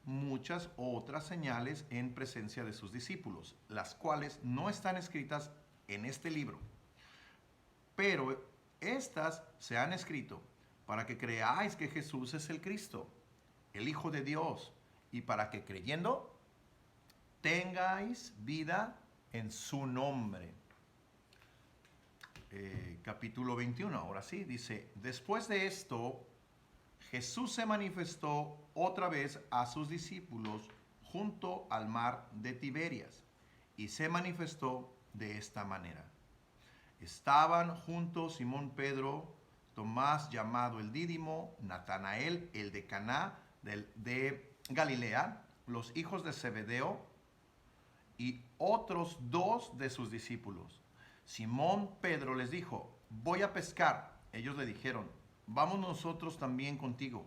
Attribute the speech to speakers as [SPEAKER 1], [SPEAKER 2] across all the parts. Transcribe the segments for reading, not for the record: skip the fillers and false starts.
[SPEAKER 1] muchas otras señales en presencia de sus discípulos, las cuales no están escritas en este libro. Pero estas se han escrito para que creáis que Jesús es el Cristo, el Hijo de Dios, y para que creyendo tengáis vida en su nombre. Capítulo 21, ahora sí, dice, después de esto, Jesús se manifestó otra vez a sus discípulos junto al mar de Tiberias, y se manifestó de esta manera. Estaban juntos Simón Pedro, Tomás llamado el Dídimo, Natanael el de Caná de Galilea, los hijos de Zebedeo y otros dos de sus discípulos. Simón Pedro les dijo, voy a pescar. Ellos le dijeron, vamos nosotros también contigo.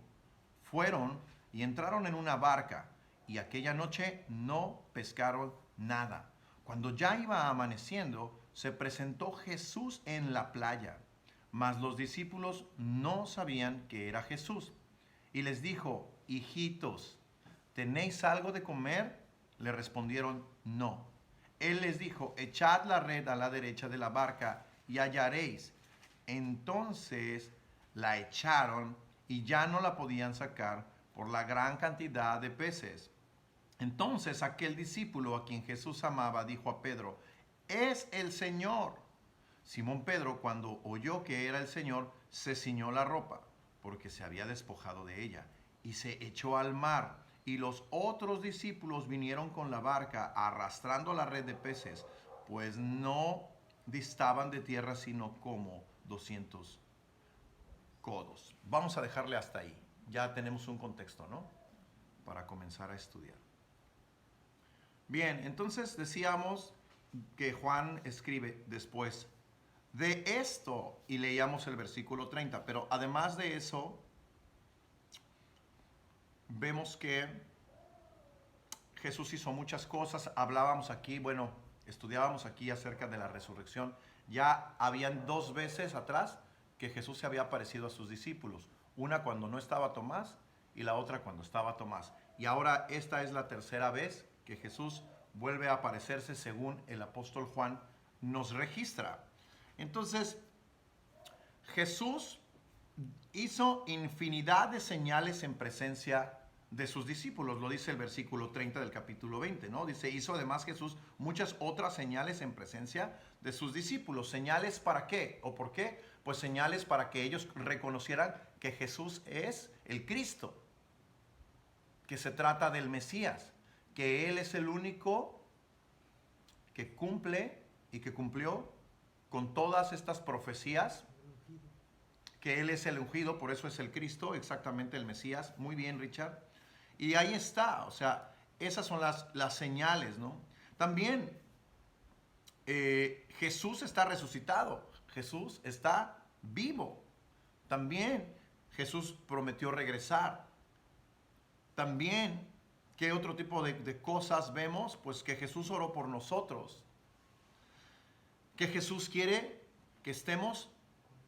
[SPEAKER 1] Fueron y entraron en una barca, y aquella noche no pescaron nada. Cuando ya iba amaneciendo, se presentó Jesús en la playa, mas los discípulos no sabían que era Jesús. Y les dijo, hijitos, ¿tenéis algo de comer? Le respondieron, no. Él les dijo, echad la red a la derecha de la barca y hallaréis. Entonces la echaron y ya no la podían sacar por la gran cantidad de peces. Entonces aquel discípulo a quien Jesús amaba dijo a Pedro, es el Señor. Simón Pedro, cuando oyó que era el Señor, se ciñó la ropa, porque se había despojado de ella, y se echó al mar. Y los otros discípulos vinieron con la barca arrastrando la red de peces, pues no distaban de tierra sino como 200 codos. Vamos a dejarle hasta ahí. Ya tenemos un contexto, ¿no? Para comenzar a estudiar. Bien, entonces decíamos que Juan escribe después de esto, y leíamos el versículo 30, pero además de eso, vemos que Jesús hizo muchas cosas. Hablábamos aquí, estudiábamos aquí acerca de la resurrección. Ya habían 2 veces atrás que Jesús se había aparecido a sus discípulos. Una cuando no estaba Tomás y la otra cuando estaba Tomás. Y ahora esta es la tercera vez que Jesús vuelve a aparecerse, según el apóstol Juan nos registra. Entonces, Jesús hizo infinidad de señales en presencia de sus discípulos, lo dice el versículo 30 del capítulo 20, ¿no? Dice, hizo además Jesús muchas otras señales en presencia de sus discípulos. ¿Señales para qué? ¿O por qué? Pues señales para que ellos reconocieran que Jesús es el Cristo, que se trata del Mesías, que Él es el único que cumple y que cumplió con todas estas profecías, que Él es el ungido, por eso es el Cristo, exactamente el Mesías. Muy bien, Richard. Y ahí está, o sea, esas son las señales, ¿no? También Jesús está resucitado, Jesús está vivo. También Jesús prometió regresar. También, ¿qué otro tipo de cosas vemos? Pues que Jesús oró por nosotros. Que Jesús quiere que estemos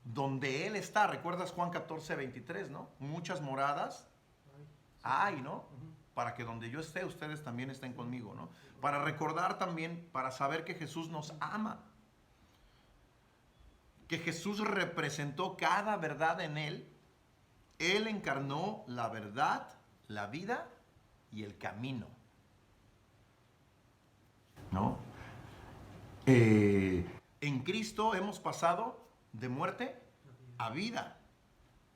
[SPEAKER 1] donde Él está. ¿Recuerdas Juan 14, 23, no? Muchas moradas hay, ¿no? Para que donde yo esté, ustedes también estén conmigo, ¿no? Para recordar también, para saber que Jesús nos ama. Que Jesús representó cada verdad en Él. Él encarnó la verdad, la vida y el camino, ¿no? En Cristo hemos pasado de muerte a vida.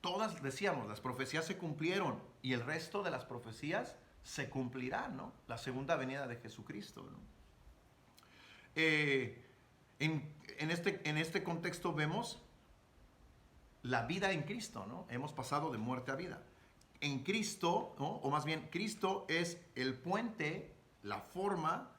[SPEAKER 1] Todas, decíamos, las profecías se cumplieron y el resto de las profecías se cumplirán, ¿no? La segunda venida de Jesucristo, ¿no? En este contexto vemos la vida en Cristo, ¿no? Hemos pasado de muerte a vida. En Cristo, ¿no? O más bien, Cristo es el puente, la forma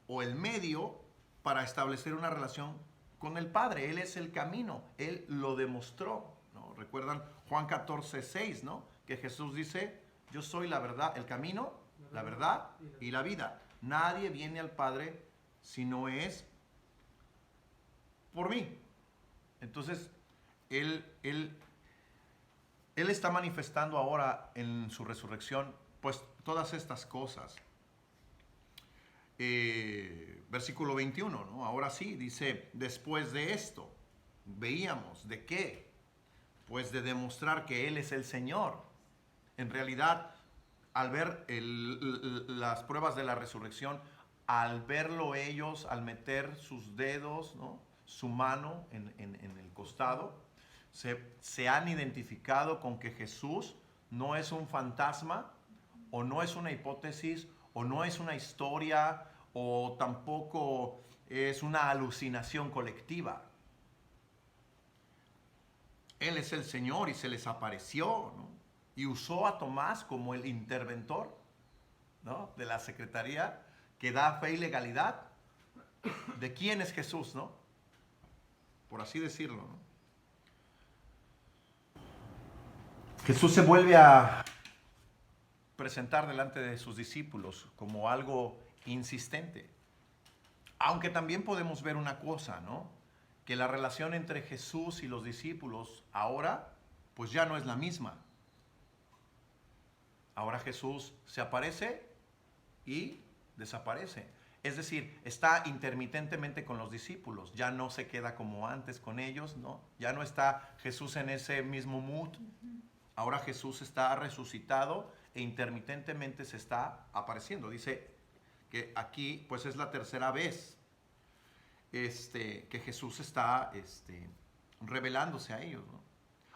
[SPEAKER 1] o el medio para establecer una relación con el Padre. Él es el camino, Él lo demostró, ¿no? Recuerdan Juan 14, 6, ¿no? Que Jesús dice, yo soy la verdad, el camino, la verdad y la vida. Nadie viene al Padre si no es por mí. Entonces, Él está manifestando ahora en su resurrección pues todas estas cosas. Versículo 21, ¿no? Ahora sí, dice, después de esto, veíamos, ¿de qué? Pues de demostrar que Él es el Señor. En realidad, al ver las pruebas de la resurrección, al verlo ellos, al meter sus dedos, ¿no? Su mano en el costado, se han identificado con que Jesús no es un fantasma, o no es una hipótesis, o no es una historia, o tampoco es una alucinación colectiva. Él es el Señor y se les apareció, ¿no? Y usó a Tomás como el interventor, ¿no? De la secretaría que da fe y legalidad de quién es Jesús, ¿no? Por así decirlo, ¿no? Jesús se vuelve a presentar delante de sus discípulos como algo insistente. Aunque también podemos ver una cosa, ¿no? Que la relación entre Jesús y los discípulos ahora, pues ya no es la misma. Ahora Jesús se aparece y desaparece. Es decir, está intermitentemente con los discípulos. Ya no se queda como antes con ellos, ¿no? Ya no está Jesús en ese mismo mood. Ahora Jesús está resucitado e intermitentemente se está apareciendo. Dice que aquí pues es la tercera vez que Jesús está revelándose a ellos, ¿no?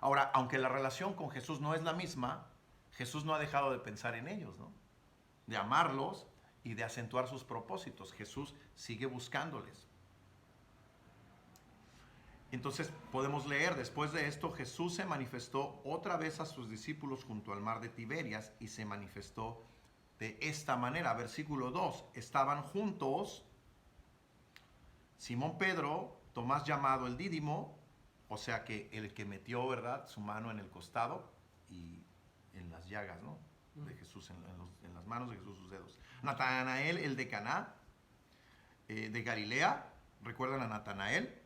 [SPEAKER 1] Ahora, aunque la relación con Jesús no es la misma, Jesús no ha dejado de pensar en ellos, ¿no? De amarlos y de acentuar sus propósitos. Jesús sigue buscándoles. Entonces podemos leer, después de esto Jesús se manifestó otra vez a sus discípulos junto al mar de Tiberias y se manifestó de esta manera. Versículo 2, estaban juntos Simón Pedro, Tomás llamado el Dídimo, o sea que el que metió, ¿verdad?, su mano en el costado y en las llagas, ¿no?, de Jesús, en las manos de Jesús, sus dedos. Natanael, el de Caná, de Galilea. ¿Recuerdan a Natanael?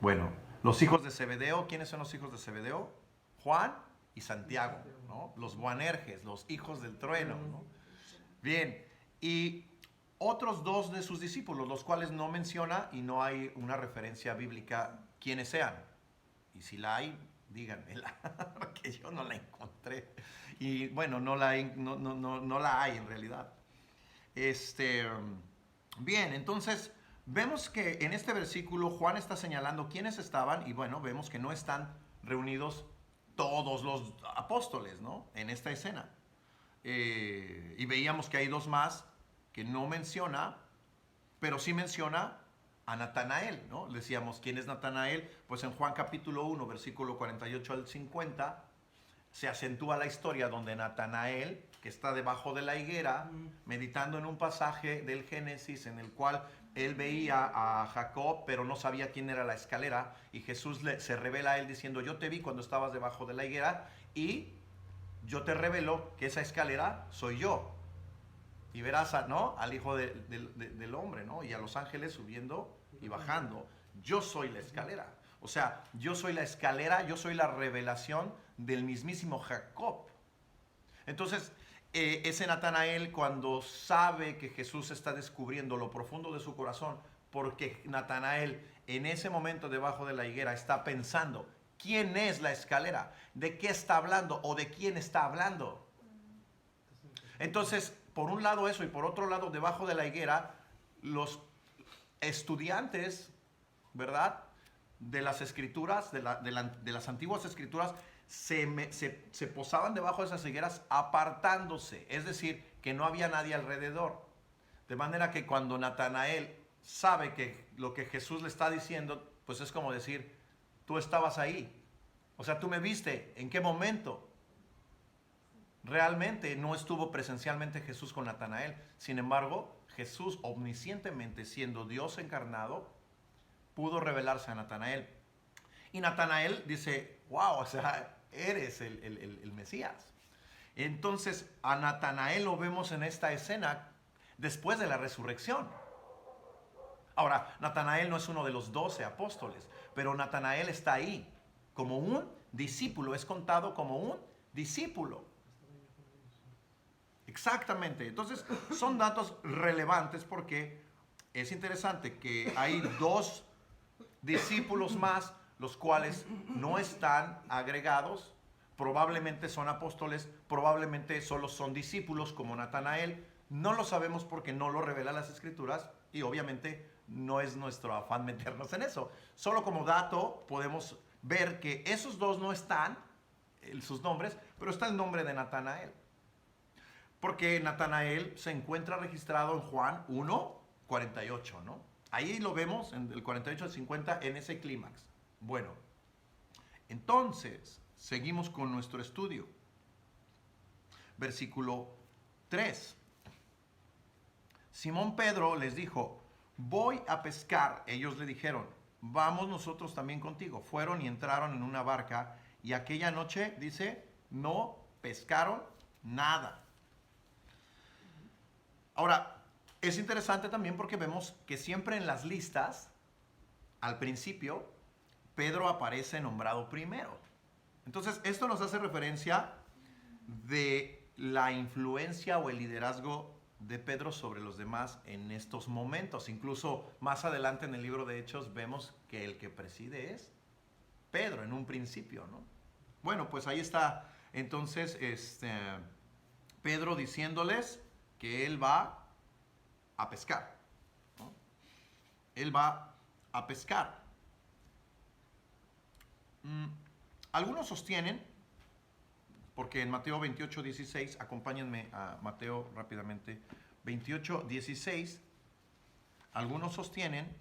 [SPEAKER 1] Bueno, los hijos de Zebedeo. ¿Quiénes son los hijos de Zebedeo? Juan y Santiago, ¿no? Los Boanerges, los hijos del trueno, ¿no? Bien, y otros dos de sus discípulos, los cuales no menciona y no hay una referencia bíblica quiénes sean. Y si la hay, díganmela, porque yo no la encontré. Y bueno, no la hay en realidad. Bien, entonces vemos que en este versículo Juan está señalando quiénes estaban y bueno, vemos que no están reunidos todos los apóstoles, ¿no?, en esta escena. Y veíamos que hay dos más que no menciona, pero sí menciona a Natanael, ¿no? Le decíamos, ¿quién es Natanael? Pues en Juan capítulo 1, versículo 48 al 50, se acentúa la historia donde Natanael, que está debajo de la higuera, meditando en un pasaje del Génesis en el cual él veía a Jacob, pero no sabía quién era la escalera, y Jesús se revela a él diciendo, yo te vi cuando estabas debajo de la higuera, y yo te revelo que esa escalera soy yo. Y verás, ¿no?, al Hijo del Hombre, ¿no?, y a los ángeles subiendo y bajando. Yo soy la escalera. O sea, yo soy la escalera, yo soy la revelación del mismísimo Jacob. Entonces, ese Natanael, cuando sabe que Jesús está descubriendo lo profundo de su corazón, porque Natanael en ese momento debajo de la higuera está pensando, ¿quién es la escalera? ¿De qué está hablando? ¿O de quién está hablando? Entonces, por un lado eso, y por otro lado, debajo de la higuera, los estudiantes, ¿verdad?, de las escrituras, de las antiguas escrituras, se posaban debajo de esas higueras apartándose, es decir, que no había nadie alrededor. De manera que cuando Natanael sabe que lo que Jesús le está diciendo, pues es como decir, tú estabas ahí, o sea, tú me viste, ¿en qué momento? Realmente no estuvo presencialmente Jesús con Natanael. Sin embargo, Jesús, omniscientemente siendo Dios encarnado, pudo revelarse a Natanael. Y Natanael dice, wow, o sea, eres el Mesías. Entonces, a Natanael lo vemos en esta escena después de la resurrección. Ahora, Natanael no es uno de los 12 apóstoles, pero Natanael está ahí como un discípulo, es contado como un discípulo. Exactamente. Entonces, son datos relevantes porque es interesante que hay dos discípulos más, los cuales no están agregados. Probablemente son apóstoles, probablemente solo son discípulos como Natanael. No lo sabemos porque no lo revelan las Escrituras y obviamente no es nuestro afán meternos en eso. Solo como dato podemos ver que esos dos no están, sus nombres, pero está el nombre de Natanael. Porque Natanael se encuentra registrado en Juan 1:48, ¿no? Ahí lo vemos en el 48 al 50 en ese clímax. Bueno, entonces seguimos con nuestro estudio. Versículo 3. Simón Pedro les dijo, voy a pescar. Ellos le dijeron, vamos nosotros también contigo. Fueron y entraron en una barca y aquella noche, dice, no pescaron nada. Ahora, es interesante también porque vemos que siempre en las listas, al principio, Pedro aparece nombrado primero. Entonces, esto nos hace referencia de la influencia o el liderazgo de Pedro sobre los demás en estos momentos. Incluso más adelante en el libro de Hechos vemos que el que preside es Pedro en un principio, ¿no? Bueno, pues ahí está entonces Pedro diciéndoles que él va a pescar, ¿no? Él va a pescar. Algunos sostienen, porque en Mateo 28:16, acompáñenme a Mateo rápidamente, 28:16, algunos sostienen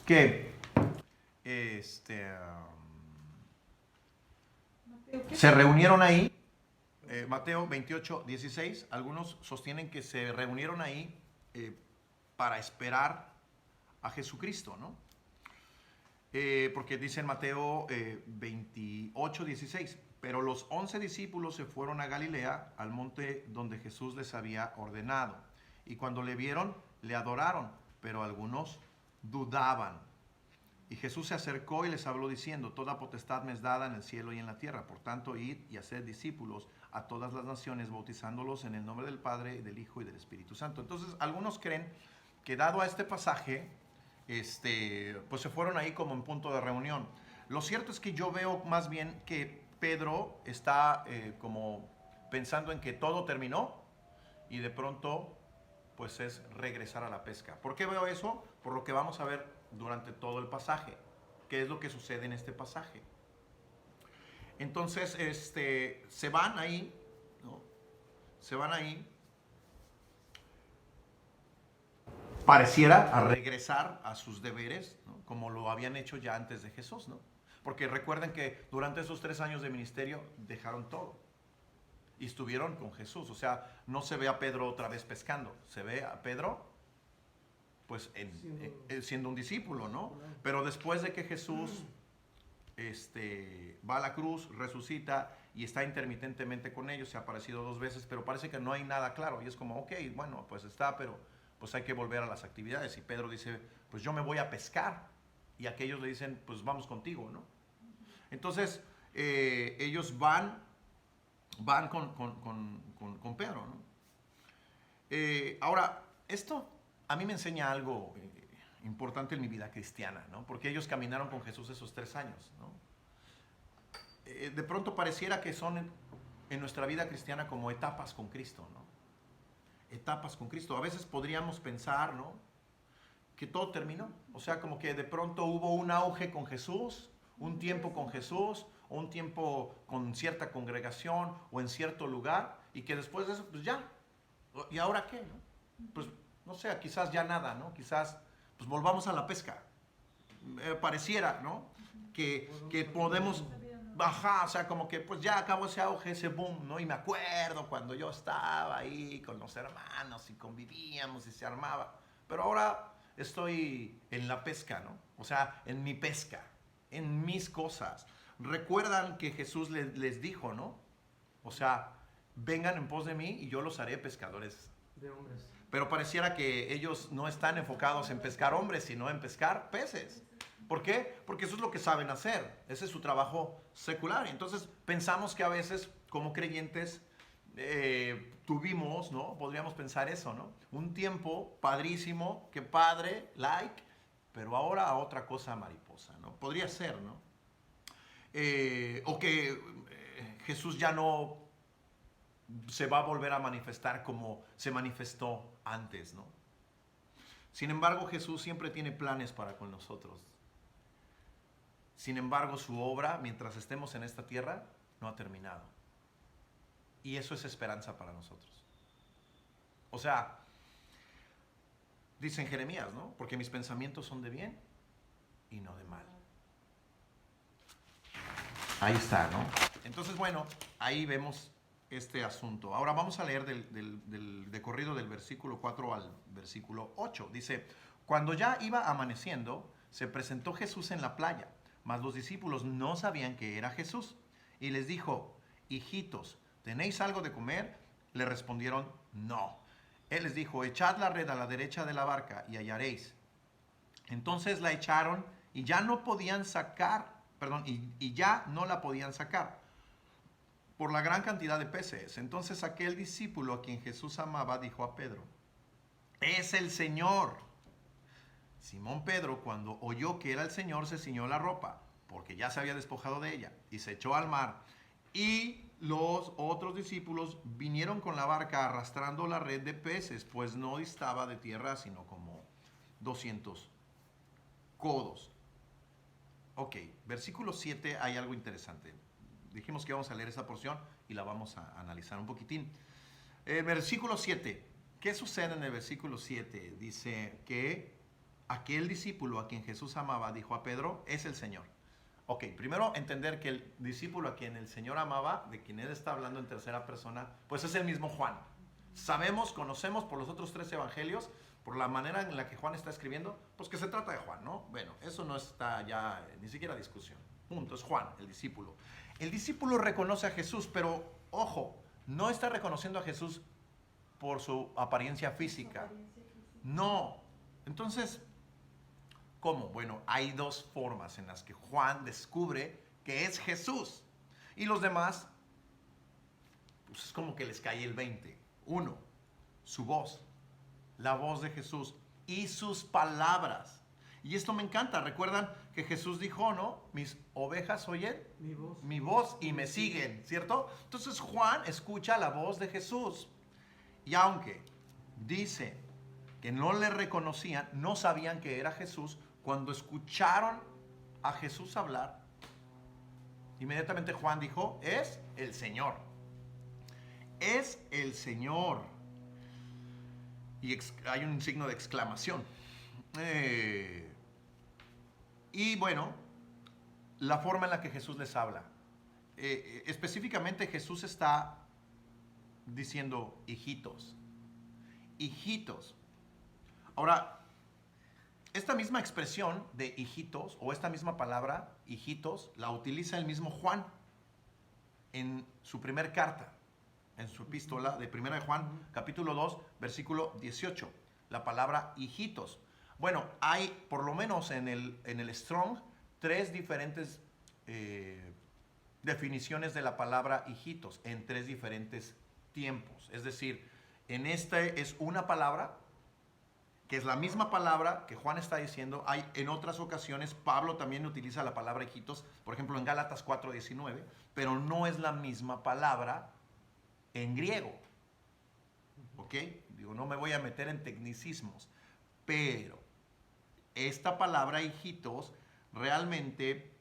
[SPEAKER 1] que se reunieron ahí. Mateo 28:16, algunos sostienen que se reunieron ahí para esperar a Jesucristo, ¿no? Porque dice en Mateo 28:16, pero los 11 discípulos se fueron a Galilea, al monte donde Jesús les había ordenado. Y cuando le vieron, le adoraron, pero algunos dudaban. Y Jesús se acercó y les habló diciendo, toda potestad me es dada en el cielo y en la tierra. Por tanto, id y haced discípulos a todas las naciones, bautizándolos en el nombre del Padre, del Hijo y del Espíritu Santo. Entonces, algunos creen que dado a este pasaje, pues se fueron ahí como en punto de reunión. Lo cierto es que yo veo más bien que Pedro está como pensando en que todo terminó y de pronto pues es regresar a la pesca. ¿Por qué veo eso? Por lo que vamos a ver durante todo el pasaje. ¿Qué es lo que sucede en este pasaje? Entonces, se van ahí, ¿no? Se van ahí. Pareciera a regresar a sus deberes, ¿no? Como lo habían hecho ya antes de Jesús, ¿no? Porque recuerden que durante esos 3 años de ministerio dejaron todo y estuvieron con Jesús. O sea, no se ve a Pedro otra vez pescando, se ve a Pedro pues siendo un discípulo, ¿no? Pero después de que Jesús va a la cruz, resucita y está intermitentemente con ellos, se ha aparecido 2 veces, pero parece que no hay nada claro y es como, ok, bueno, pues está, pero pues hay que volver a las actividades. Y Pedro dice, pues yo me voy a pescar. Y aquellos le dicen, pues vamos contigo, ¿no? Entonces, ellos van con Pedro, ¿no? Ahora, esto a mí me enseña algo importante en mi vida cristiana, ¿no? Porque ellos caminaron con Jesús esos 3 años, ¿no? De pronto pareciera que son en nuestra vida cristiana como etapas con Cristo, ¿no? Etapas con Cristo. A veces podríamos pensar, ¿no?, que todo terminó. O sea, como que de pronto hubo un auge con Jesús, un tiempo con Jesús, o un tiempo con cierta congregación o en cierto lugar, y que después de eso, pues ya. ¿Y ahora qué, no? Pues no sé, quizás ya lada, ¿no? Quizás pues volvamos a la pesca. Pareciera, ¿no?, que podemos bajar, o sea, como que pues ya acabó ese auge, ese boom, ¿no? Y me acuerdo cuando yo estaba ahí con los hermanos y convivíamos y se armaba. Pero ahora estoy en la pesca, ¿no? O sea, en mi pesca, en mis cosas. Recuerdan que Jesús les dijo, ¿no? O sea, vengan en pos de mí y yo los haré pescadores
[SPEAKER 2] de hombres.
[SPEAKER 1] Pero pareciera que ellos no están enfocados en pescar hombres, sino en pescar peces. ¿Por qué? Porque eso es lo que saben hacer. Ese es su trabajo secular. Entonces pensamos que a veces como creyentes tuvimos, ¿no? Podríamos pensar eso, ¿no? Un tiempo padrísimo, que padre, like, pero ahora a otra cosa mariposa, ¿no? Podría ser, ¿no? O que Jesús ya no se va a volver a manifestar como se manifestó antes, ¿no? Sin embargo, Jesús siempre tiene planes para con nosotros. Sin embargo, su obra, mientras estemos en esta tierra, no ha terminado. Y eso es esperanza para nosotros. O sea, dice en Jeremías, ¿no? Porque mis pensamientos son de bien y no de mal. Ahí está, ¿no? Entonces, bueno, ahí vemos este asunto. Ahora vamos a leer de corrido del versículo 4 al versículo 8. Dice, cuando ya iba amaneciendo, se presentó Jesús en la playa, mas los discípulos no sabían que era Jesús. Y les dijo, hijitos, ¿tenéis algo de comer? Le respondieron, no. Él les dijo, echad la red a la derecha de la barca y hallaréis. Entonces la echaron y ya no podían sacar, y ya no la podían sacar por la gran cantidad de peces. Entonces aquel discípulo a quien Jesús amaba dijo a Pedro, es el Señor. Simón Pedro, cuando oyó que era el Señor, se ciñó la ropa, porque ya se había despojado de ella, y se echó al mar. Y los otros discípulos vinieron con la barca arrastrando la red de peces, pues no distaba de tierra, sino como 200 codos. Ok, versículo 7 hay algo interesante. Dijimos que vamos a leer esa porción y la vamos a analizar un poquitín. Versículo 7. ¿Qué sucede en el versículo 7? Dice que aquel discípulo a quien Jesús amaba dijo a Pedro, es el Señor. Ok, primero entender que el discípulo a quien el Señor amaba, de quien él está hablando en tercera persona, pues es el mismo Juan. Sabemos, conocemos por los otros 3 evangelios, por la manera en la que Juan está escribiendo, pues que se trata de Juan, ¿no? Bueno, eso no está ya ni siquiera discusión. Punto, es Juan, el discípulo. El discípulo reconoce a Jesús, pero ojo, no está reconociendo a Jesús por su apariencia física. No. Entonces, ¿cómo? Bueno, hay 2 formas en las que Juan descubre que es Jesús. Y los demás, pues es como que les cae el 20. 1, su voz, la voz de Jesús y sus palabras. Y esto me encanta. Recuerdan que Jesús dijo, ¿no? Mis ovejas oyen mi voz y me siguen, ¿cierto? Entonces Juan escucha la voz de Jesús. Y aunque dice que no le reconocían, no sabían que era Jesús, cuando escucharon a Jesús hablar, inmediatamente Juan dijo, es el Señor. Es el Señor. Y hay un signo de exclamación. Y bueno, la forma en la que Jesús les habla. Específicamente Jesús está diciendo hijitos. Hijitos. Ahora, esta misma expresión de hijitos o esta misma palabra, hijitos, la utiliza el mismo Juan en su primer carta, en su epístola de 1 de Juan, capítulo 2, versículo 18. La palabra hijitos. Bueno, hay por lo menos en el Strong 3 diferentes definiciones de la palabra hijitos en 3 diferentes tiempos. Es decir, en este es una palabra que es la misma palabra que Juan está diciendo. Hay en otras ocasiones, Pablo también utiliza la palabra hijitos, por ejemplo en Gálatas 4:19, pero no es la misma palabra en griego. ¿Ok? Digo, no me voy a meter en tecnicismos, pero esta palabra hijitos realmente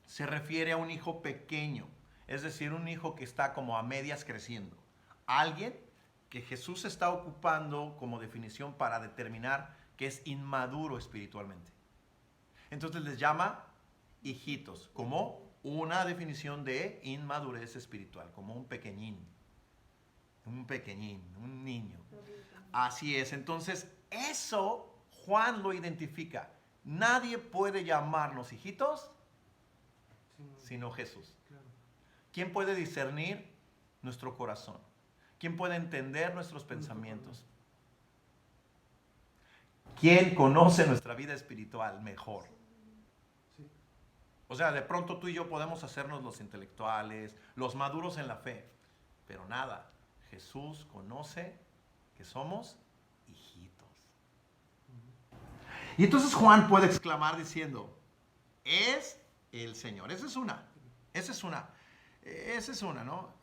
[SPEAKER 1] se refiere a un hijo pequeño, es decir, un hijo que está como a medias creciendo. Alguien que Jesús está ocupando como definición para determinar que es inmaduro espiritualmente. Entonces les llama hijitos, como una definición de inmadurez espiritual, como un pequeñín, un niño. Así es, entonces eso Juan lo identifica. Nadie puede llamarnos hijitos sino Jesús. ¿Quién puede discernir nuestro corazón? ¿Quién puede entender nuestros pensamientos? ¿Quién conoce nuestra vida espiritual mejor? O sea, de pronto tú y yo podemos hacernos los intelectuales, los maduros en la fe, pero nada, Jesús conoce que somos hijitos. Y entonces Juan puede exclamar diciendo, es el Señor. Esa es una, ¿no?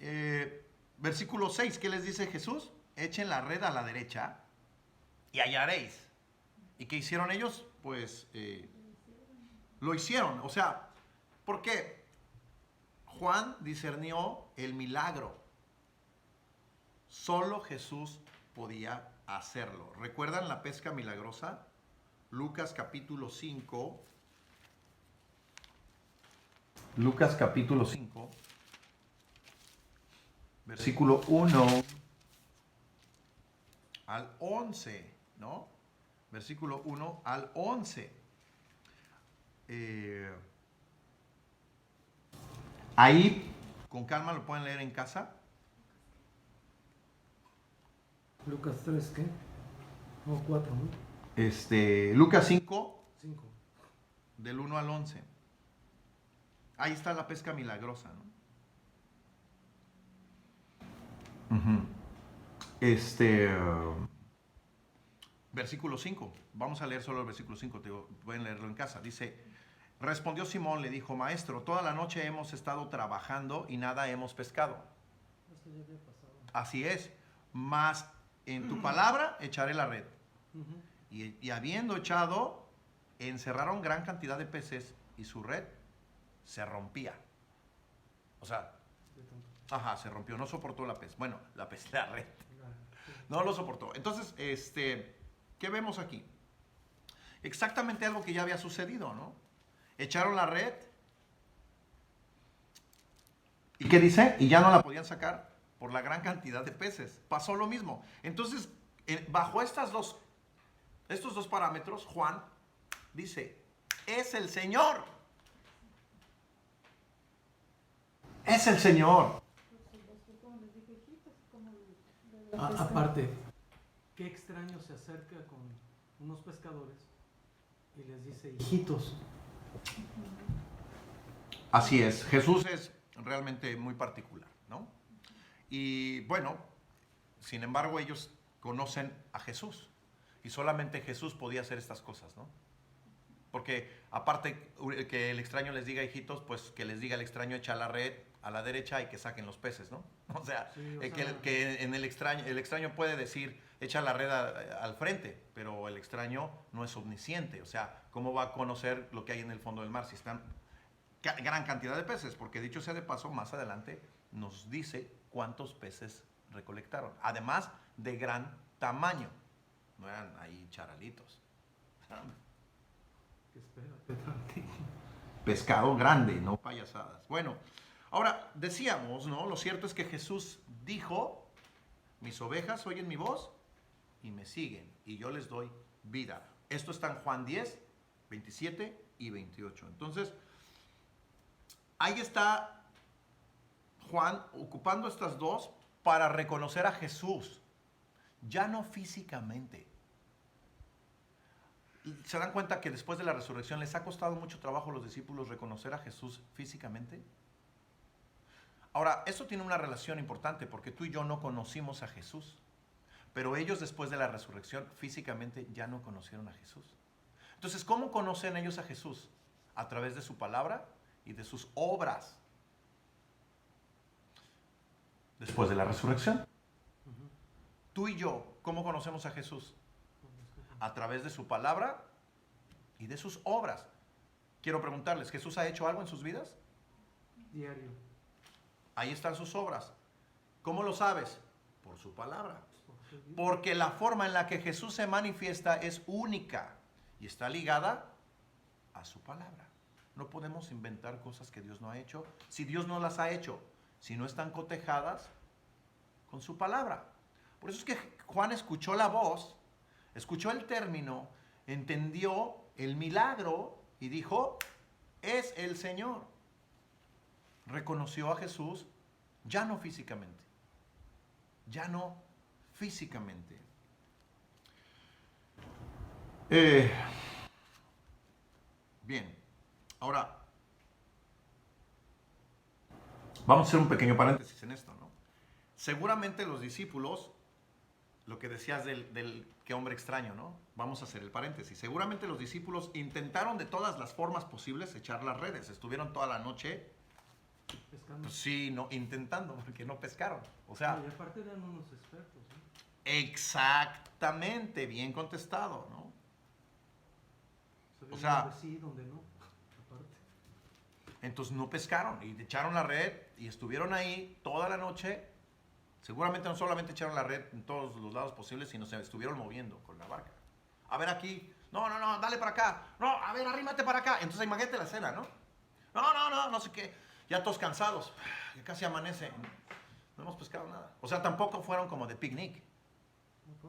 [SPEAKER 1] Versículo 6, ¿qué les dice Jesús? Echen la red a la derecha y hallaréis. ¿Y qué hicieron ellos? Pues lo hicieron. O sea, ¿por qué? Juan discernió el milagro. Solo Jesús podía hacerlo. ¿Recuerdan la pesca milagrosa? Lucas capítulo 5. Lucas capítulo 5. Versículo 1 al 11, ¿no? Versículo 1 al 11. Ahí, con calma, lo pueden leer en casa.
[SPEAKER 2] Lucas 3, ¿qué? No, 4, ¿no?
[SPEAKER 1] Lucas 5,
[SPEAKER 2] 5.
[SPEAKER 1] del 1 al 11. Ahí está la pesca milagrosa, ¿no? Versículo 5. Vamos a leer solo el versículo 5. Pueden leerlo en casa. Dice, respondió Simón, le dijo, maestro, toda la noche hemos estado trabajando y nada hemos pescado.
[SPEAKER 2] Esto ya había pasado.
[SPEAKER 1] Así es. Mas en tu palabra echaré la red. Y habiendo echado, encerraron gran cantidad de peces y su red se rompía. O sea, se rompió, no soportó la red. Bueno, la red. No lo soportó. Entonces, ¿qué vemos aquí? Exactamente algo que ya había sucedido, ¿no? Echaron la red. ¿Y qué dice? Y ya no la podían sacar por la gran cantidad de peces. Pasó lo mismo. Entonces, bajo estos dos parámetros, Juan dice, es el Señor. Es el Señor.
[SPEAKER 2] Aparte, qué extraño se acerca con unos pescadores y les dice, hijitos.
[SPEAKER 1] Así es, Jesús es realmente muy particular, ¿no? Y bueno, sin embargo ellos conocen a Jesús y solamente Jesús podía hacer estas cosas, ¿no? Porque aparte que el extraño les diga hijitos, pues que les diga el extraño echa la red a la derecha y que saquen los peces, ¿no? O sea, que en el extraño puede decir echa la red al frente, pero el extraño no es omnisciente, o sea, ¿cómo va a conocer lo que hay en el fondo del mar si están gran cantidad de peces? Porque dicho sea de paso, más adelante nos dice cuántos peces recolectaron, además de gran tamaño, no eran ahí charalitos. Pescado grande, no payasadas. Bueno, ahora decíamos, ¿no? Lo cierto es que Jesús dijo, mis ovejas oyen mi voz y me siguen y yo les doy vida. Esto está en Juan 10, 27 y 28. Entonces, ahí está Juan ocupando estas dos para reconocer a Jesús, ya no físicamente. ¿Se dan cuenta que después de la resurrección les ha costado mucho trabajo a los discípulos reconocer a Jesús físicamente? Ahora, eso tiene una relación importante porque tú y yo no conocimos a Jesús, pero ellos después de la resurrección físicamente ya no conocieron a Jesús. Entonces, ¿cómo conocen ellos a Jesús? A través de su palabra y de sus obras. Después de la resurrección. Tú y yo, ¿cómo conocemos a Jesús? A través de su palabra y de sus obras. Quiero preguntarles, ¿Jesús ha hecho algo en sus vidas?
[SPEAKER 2] Diario.
[SPEAKER 1] Ahí están sus obras. ¿Cómo lo sabes? Por su palabra. Porque la forma en la que Jesús se manifiesta es única y está ligada a su palabra. No podemos inventar cosas que Dios no ha hecho si Dios no las ha hecho, si no están cotejadas con su palabra. Por eso es que Juan escuchó la voz, escuchó el término, entendió el milagro y dijo, es el Señor. Reconoció a Jesús ya no físicamente. Ya no físicamente. Bien, ahora, Vamos a hacer un pequeño paréntesis en esto, ¿no? Seguramente los discípulos, lo que decías del qué hombre extraño, ¿no? Vamos a hacer el paréntesis. Seguramente los discípulos intentaron de todas las formas posibles echar las redes. Estuvieron toda la noche,
[SPEAKER 2] Pescando.
[SPEAKER 1] pues sí, no, intentando, porque no pescaron. O sea,
[SPEAKER 2] Y aparte eran unos expertos, ¿no?
[SPEAKER 1] exactamente, bien contestado, ¿no?
[SPEAKER 2] Sabían
[SPEAKER 1] O sea,
[SPEAKER 2] dónde sí, dónde no. Aparte.
[SPEAKER 1] Entonces no pescaron y echaron la red y estuvieron ahí toda la noche. Seguramente no solamente echaron la red en todos los lados posibles, sino se estuvieron moviendo con la barca. A ver aquí, no, dale para acá. No, a ver, arrímate para acá. Entonces imagínate la escena, ¿no? No sé qué. Ya todos cansados, ya casi amanece. No hemos pescado nada. O sea, tampoco fueron como de picnic.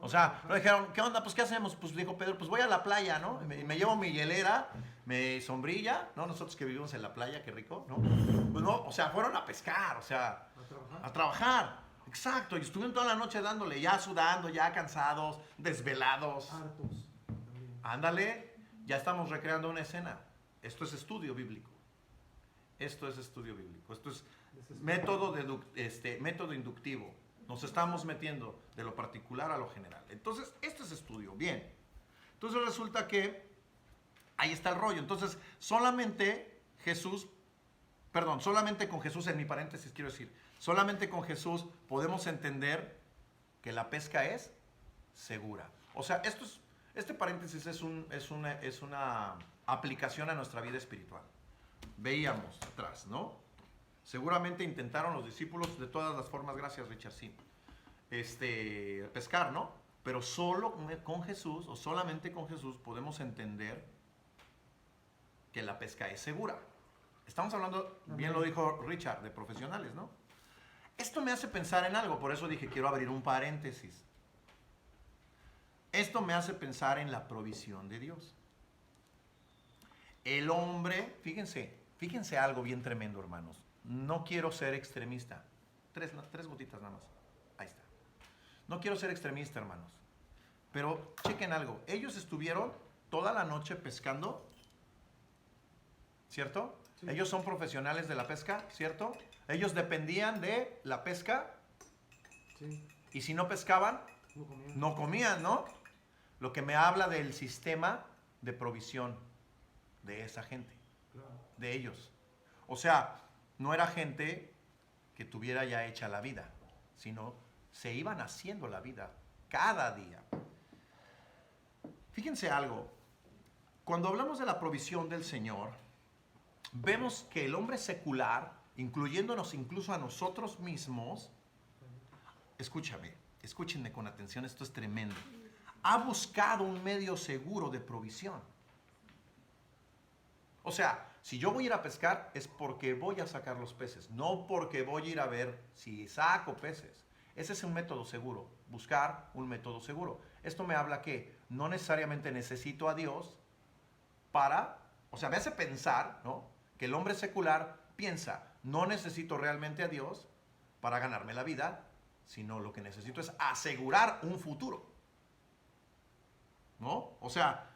[SPEAKER 1] O sea, no dijeron, ¿qué onda? Pues, ¿qué hacemos? Pues dijo Pedro, pues voy a la playa, ¿no? Me llevo mi hielera, mi sombrilla, ¿no? Nosotros que vivimos en la playa, qué rico, ¿no? Pues no, o sea, fueron a pescar, o sea,
[SPEAKER 2] ¿A trabajar?
[SPEAKER 1] a trabajar. Exacto, y estuvieron toda la noche dándole, ya sudando, ya cansados, desvelados.
[SPEAKER 2] Hartos también.
[SPEAKER 1] Ándale, ya estamos recreando una escena. Esto es estudio bíblico. Esto es estudio bíblico. Esto es método inductivo. Nos estamos metiendo de lo particular a lo general. Entonces, esto es estudio. Bien. Entonces resulta que ahí está el rollo. Entonces, solamente con Jesús, en mi paréntesis quiero decir, solamente con Jesús podemos entender que la pesca es segura. O sea, este paréntesis es una aplicación a nuestra vida espiritual. Veíamos atrás, ¿no? Seguramente intentaron los discípulos de todas las formas, gracias Richard, sí, pescar, ¿no? Pero solo con Jesús o solamente con Jesús podemos entender que la pesca es segura. Estamos hablando, bien lo dijo Richard, de profesionales, ¿no? Esto me hace pensar en algo, por eso dije quiero abrir un paréntesis. Esto me hace pensar en la provisión de Dios. El hombre, fíjense algo bien tremendo, hermanos. No quiero ser extremista. Tres gotitas nada más. Ahí está. No quiero ser extremista, hermanos. Pero chequen algo. Ellos estuvieron toda la noche pescando, ¿cierto? Sí. Ellos son profesionales de la pesca, ¿cierto? Ellos dependían de la pesca.
[SPEAKER 2] Sí.
[SPEAKER 1] Y si no pescaban, no comían, ¿no? Lo que me habla del sistema de provisión de esa gente, claro, de ellos. O sea, no era gente que tuviera ya hecha la vida, sino se iban haciendo la vida cada día. Fíjense algo, cuando hablamos de la provisión del Señor, vemos que el hombre secular, incluyéndonos incluso a nosotros mismos, escúchenme con atención, esto es tremendo, ha buscado un medio seguro de provisión. O sea, si yo voy a ir a pescar es porque voy a sacar los peces, no porque voy a ir a ver si saco peces. Ese es un método seguro, buscar un método seguro. Esto me habla que no necesariamente necesito a Dios o sea, me hace pensar, ¿no? Que el hombre secular piensa, no necesito realmente a Dios para ganarme la vida, sino lo que necesito es asegurar un futuro, ¿no? O sea,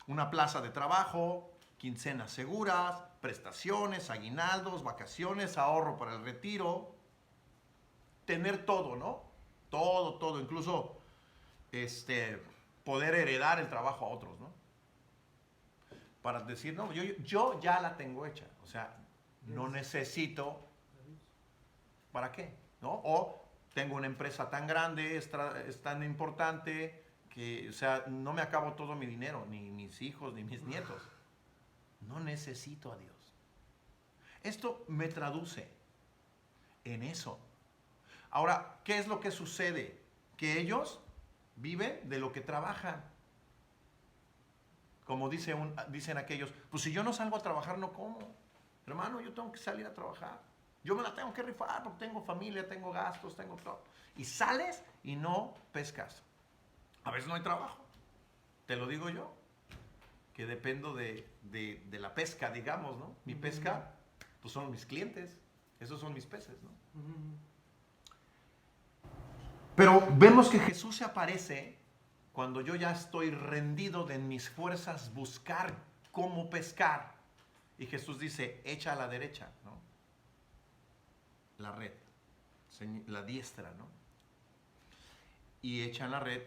[SPEAKER 1] una plaza de trabajo, quincenas seguras, prestaciones, aguinaldos, vacaciones, ahorro para el retiro, tener todo, ¿no? Todo, incluso poder heredar el trabajo a otros, ¿no? Para decir, no, yo ya la tengo hecha, o sea, no necesito, ¿para qué? ¿No? O tengo una empresa tan grande, es tan importante, que, o sea, no me acabo todo mi dinero, ni mis hijos, ni mis nietos. No necesito a Dios. Esto me traduce en eso. Ahora, ¿qué es lo que sucede? Que ellos viven de lo que trabajan. Como dicen aquellos, pues si yo no salgo a trabajar, no como. Hermano, yo tengo que salir a trabajar. Yo me la tengo que rifar porque tengo familia, tengo gastos, tengo todo. Y sales y no pescas. A veces no hay trabajo. Te lo digo yo, que dependo de la pesca, digamos, ¿no? Mi pesca, pues son mis clientes. Esos son mis peces, ¿no? Pero vemos que Jesús se aparece cuando yo ya estoy rendido de mis fuerzas buscar cómo pescar. Y Jesús dice, echa a la derecha, ¿no? la red, la diestra, ¿no? Y echan la red,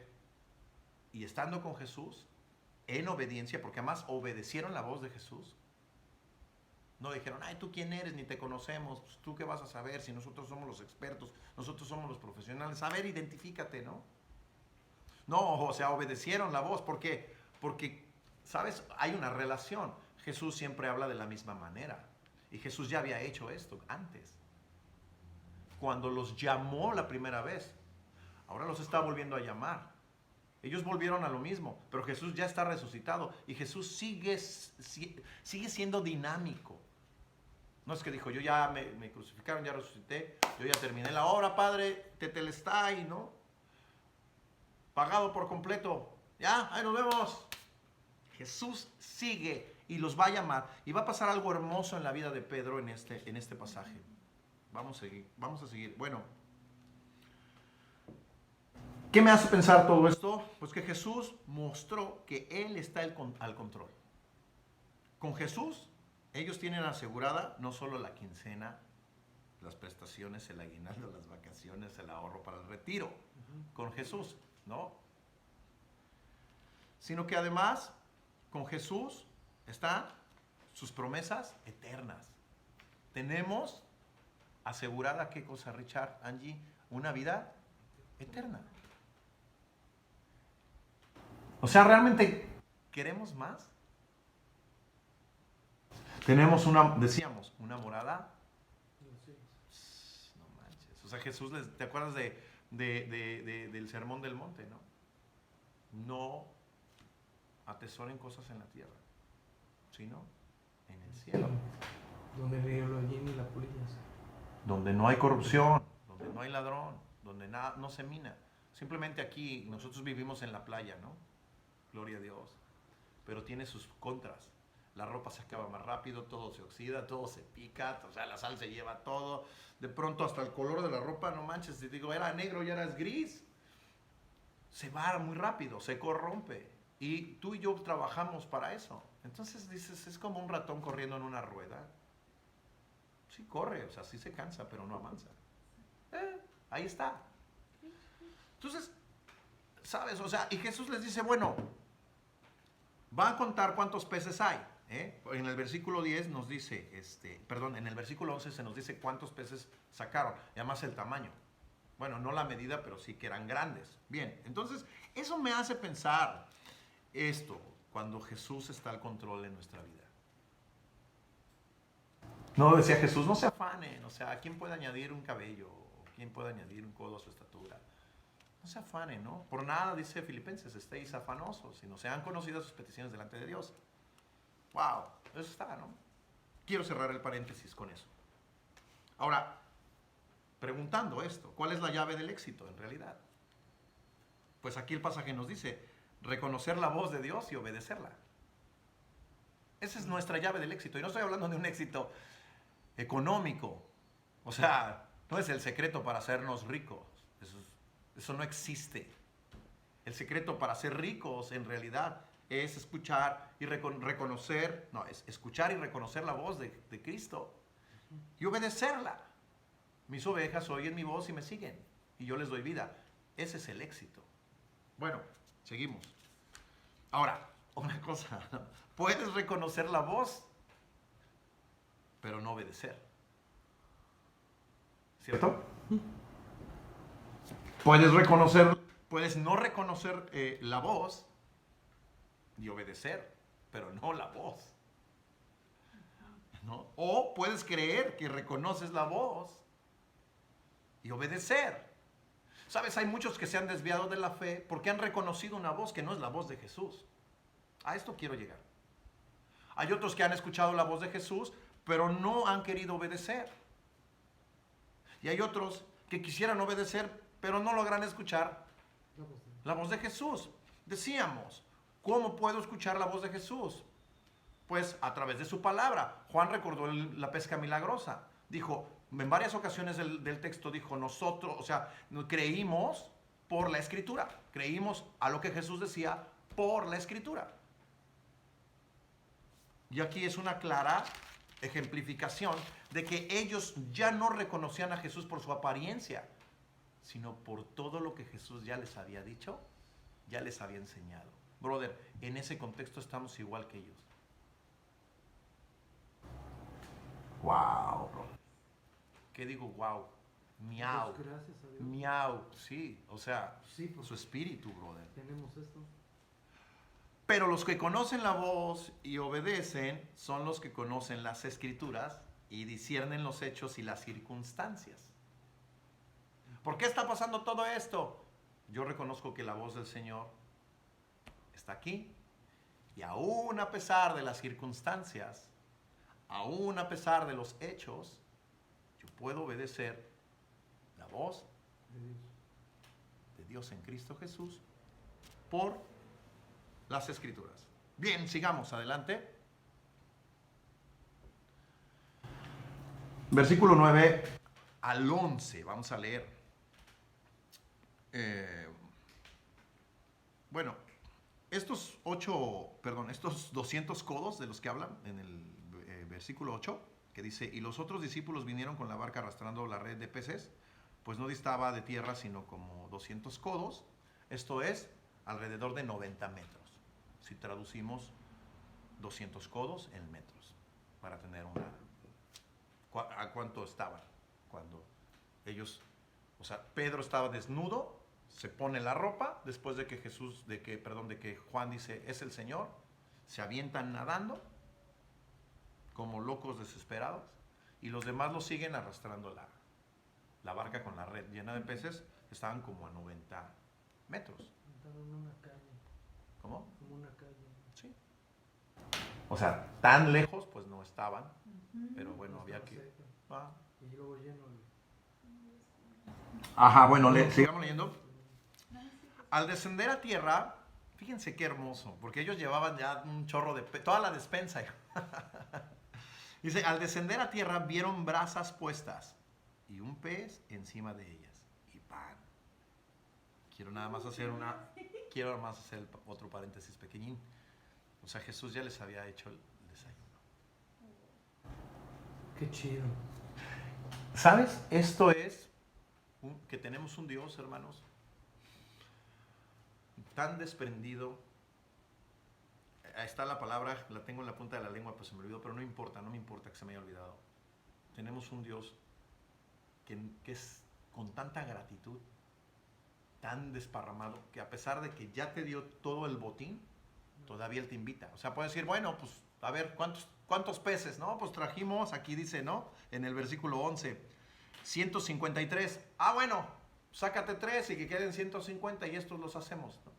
[SPEAKER 1] y estando con Jesús, en obediencia, porque además obedecieron la voz de Jesús. No dijeron, ay, ¿tú quién eres? Ni te conocemos. Pues, ¿tú qué vas a saber si nosotros somos los expertos? Nosotros somos los profesionales. A ver, identifícate, ¿no? No, o sea, obedecieron la voz. ¿Por qué? Porque, ¿sabes? Hay una relación. Jesús siempre habla de la misma manera. Y Jesús ya había hecho esto antes. Cuando los llamó la primera vez. Ahora los está volviendo a llamar. Ellos volvieron a lo mismo, pero Jesús ya está resucitado. Y Jesús sigue siendo dinámico. No es que dijo, yo ya me crucificaron, ya resucité, yo ya terminé la obra, Padre, tetelestai, ¿no? Pagado por completo. Ya, ahí nos vemos. Jesús sigue y los va a llamar. Y va a pasar algo hermoso en la vida de Pedro en este pasaje. Vamos a seguir. Bueno, ¿qué me hace pensar todo esto? Pues que Jesús mostró que Él está al control. Con Jesús, ellos tienen asegurada no solo la quincena, las prestaciones, el aguinaldo, las vacaciones, el ahorro para el retiro. Con Jesús, ¿no? Sino que además, con Jesús están sus promesas eternas. Tenemos asegurada, ¿qué cosa, Richard, Angie? Una vida eterna. O sea, ¿realmente queremos más? Tenemos decíamos, una morada. No manches. O sea, Jesús, ¿te acuerdas del sermón del monte, no? No atesoren cosas en la tierra, sino en el cielo.
[SPEAKER 2] Donde el río lo llena y la polilla.
[SPEAKER 1] Donde no hay corrupción, donde no hay ladrón, donde nada, no se mina. Simplemente aquí nosotros vivimos en la playa, ¿no? Gloria a Dios. Pero tiene sus contras. La ropa se acaba más rápido, todo se oxida, todo se pica, o sea, la sal se lleva todo. De pronto hasta el color de la ropa, no manches, te digo, era negro y ahora es gris. Se va muy rápido, se corrompe. Y tú y yo trabajamos para eso. Entonces dices, es como un ratón corriendo en una rueda. Sí corre, o sea, sí se cansa, pero no avanza. Ahí está. Entonces, ¿sabes? O sea, y Jesús les dice, bueno, van a contar cuántos peces hay. En el versículo 10 nos dice, en el versículo 11 se nos dice cuántos peces sacaron, y además el tamaño. Bueno, no la medida, pero sí que eran grandes. Bien, entonces, eso me hace pensar esto, cuando Jesús está al control en nuestra vida. No, decía Jesús, no se afanen, o sea, ¿quién puede añadir un cabello? ¿Quién puede añadir un codo a su estatura? No se afanen, ¿no? Por nada, dice Filipenses, estéis afanosos, sino sean conocidas sus peticiones delante de Dios. Wow, eso está, ¿no? Quiero cerrar el paréntesis con eso. Ahora, preguntando esto, ¿cuál es la llave del éxito en realidad? Pues aquí el pasaje nos dice, reconocer la voz de Dios y obedecerla. Esa es nuestra llave del éxito. Y no estoy hablando de un éxito económico. O sea, no es el secreto para hacernos ricos. Eso no existe. El secreto para ser ricos en realidad es escuchar y reconocer, es escuchar y reconocer la voz de Cristo y obedecerla. Mis ovejas oyen mi voz y me siguen y yo les doy vida. Ese es el éxito. Bueno, seguimos. Ahora, una cosa, puedes reconocer la voz, pero no obedecer. ¿Cierto? Puedes no reconocer la voz y obedecer, pero no la voz. ¿No? O puedes creer que reconoces la voz y obedecer. ¿Sabes? Hay muchos que se han desviado de la fe porque han reconocido una voz que no es la voz de Jesús. A esto quiero llegar. Hay otros que han escuchado la voz de Jesús, pero no han querido obedecer. Y hay otros que quisieran obedecer, pero no logran escuchar la voz de Jesús. Decíamos, ¿cómo puedo escuchar la voz de Jesús? Pues a través de su palabra. Juan recordó la pesca milagrosa. Dijo, en varias ocasiones del texto dijo, nosotros, o sea, creímos por la Escritura. Creímos a lo que Jesús decía por la Escritura. Y aquí es una clara ejemplificación de que ellos ya no reconocían a Jesús por su apariencia, sino por todo lo que Jesús ya les había dicho, ya les había enseñado. Brother, en ese contexto estamos igual que ellos. Wow, brother. ¿Qué digo? Wow. Miau.
[SPEAKER 2] Pues gracias a Dios.
[SPEAKER 1] Miau, sí. O sea,
[SPEAKER 2] Sí, pues,
[SPEAKER 1] su espíritu, brother.
[SPEAKER 2] tenemos esto.
[SPEAKER 1] Pero los que conocen la voz y obedecen son los que conocen las escrituras y disciernen los hechos y las circunstancias. ¿Por qué está pasando todo esto? Yo reconozco que la voz del Señor está aquí. Y aún a pesar de las circunstancias, aún a pesar de los hechos, yo puedo obedecer la voz
[SPEAKER 2] De Dios.
[SPEAKER 1] de Dios en Cristo Jesús por las escrituras. Bien, sigamos adelante. Versículo 9 al 11, vamos a leer. Bueno, estos 200 codos de los que hablan en el versículo 8, que dice, y los otros discípulos vinieron con la barca arrastrando la red de peces, pues no distaba de tierra sino como 200 codos, esto es alrededor de 90 metros. Si traducimos 200 codos en metros, para tener una... ¿A cuánto estaban? Cuando ellos, o sea, Pedro estaba desnudo, se pone la ropa, después de que Juan dice, es el Señor, se avientan nadando, como locos desesperados, y los demás lo siguen arrastrando la barca con la red llena de peces, estaban como a 90 metros.
[SPEAKER 2] Estaban en una calle.
[SPEAKER 1] ¿Cómo?
[SPEAKER 2] Como una calle.
[SPEAKER 1] Sí. O sea, tan lejos pues no estaban, pero bueno,
[SPEAKER 2] No
[SPEAKER 1] había
[SPEAKER 2] estaba
[SPEAKER 1] que...
[SPEAKER 2] cerca.
[SPEAKER 1] Ah.
[SPEAKER 2] Y luego lleno de...
[SPEAKER 1] Ajá, bueno, sigamos leyendo. Al descender a tierra, fíjense qué hermoso, porque ellos llevaban ya un chorro de... toda la despensa. Dice, al descender a tierra vieron brasas puestas y un pez encima de ellas y pan. Quiero nada más hacer otro paréntesis pequeñín. O sea, Jesús ya les había hecho el desayuno.
[SPEAKER 2] Qué chido.
[SPEAKER 1] ¿Sabes? Esto es que tenemos un Dios, hermanos, tan desprendido. Ahí está la palabra, la tengo en la punta de la lengua, pues se me olvidó, pero no me importa que se me haya olvidado. Tenemos un Dios que es con tanta gratitud, tan desparramado, que a pesar de que ya te dio todo el botín, todavía Él te invita. O sea, puede decir, bueno, pues, a ver, ¿cuántos peces? No, pues trajimos, aquí dice, ¿no? En el versículo 11, 153. Ah, bueno, sácate 3 y que queden 150 y estos los hacemos, ¿no?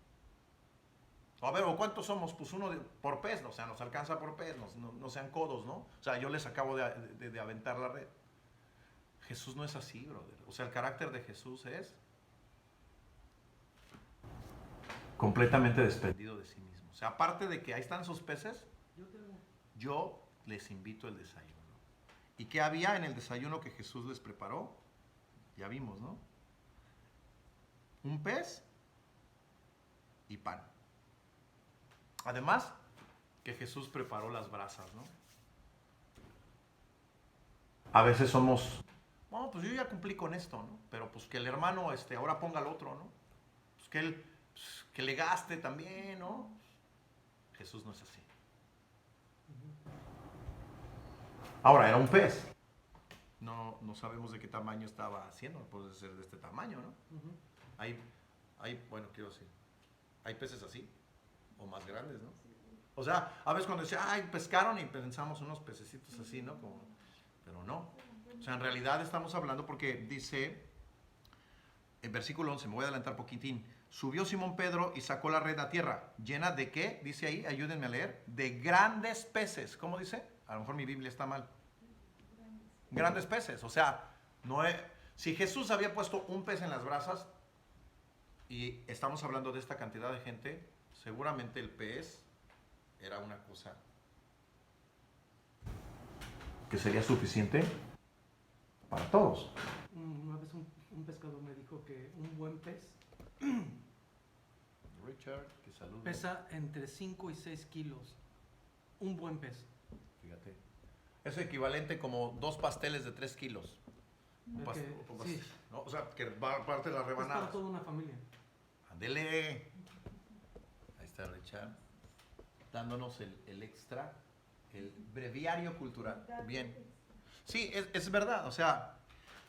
[SPEAKER 1] A ver, ¿o cuántos somos? Pues uno por pez, o sea, nos alcanza por pez, no sean codos, ¿no? O sea, yo les acabo de aventar la red. Jesús no es así, brother. O sea, el carácter de Jesús es completamente desprendido de sí mismo. O sea, aparte de que ahí están sus peces, yo les invito el desayuno. ¿Y qué había en el desayuno que Jesús les preparó? Ya vimos, ¿no? Un pez y pan. Además, que Jesús preparó las brasas, ¿no? A veces somos, bueno, pues yo ya cumplí con esto, ¿no? Pero pues que el hermano ahora ponga al otro, ¿no? Pues que él, pues, que le gaste también, ¿no? Jesús no es así. Ahora, era un pez. No sabemos de qué tamaño estaba haciendo, puede ser de este tamaño, ¿no? Bueno, quiero decir, hay peces así, o más grandes, ¿no? O sea, a veces cuando decía, ay, pescaron y pensamos unos pececitos así, ¿no? Pero no. O sea, en realidad estamos hablando porque dice, en versículo 11, me voy a adelantar poquitín, subió Simón Pedro y sacó la red a tierra, llena de ¿qué? Dice ahí, ayúdenme a leer, de grandes peces. ¿Cómo dice? A lo mejor mi Biblia está mal. Grandes peces, o sea, si Jesús había puesto un pez en las brasas y estamos hablando de esta cantidad de gente, seguramente el pez era una cosa que sería suficiente para todos.
[SPEAKER 2] Una vez un pescador me dijo que un buen pez
[SPEAKER 1] Richard, que saludo.
[SPEAKER 2] pesa entre 5 y 6 kilos. Un buen pez.
[SPEAKER 1] Fíjate. Es equivalente como 2 pasteles de 3 kilos.
[SPEAKER 2] Sí.
[SPEAKER 1] ¿No? O sea, que va parte de las
[SPEAKER 2] Es
[SPEAKER 1] rebanadas.
[SPEAKER 2] para toda una familia.
[SPEAKER 1] Ándele. Ahí está Richard. Dándonos el extra, el breviario cultural. Bien. Sí, es verdad. O sea,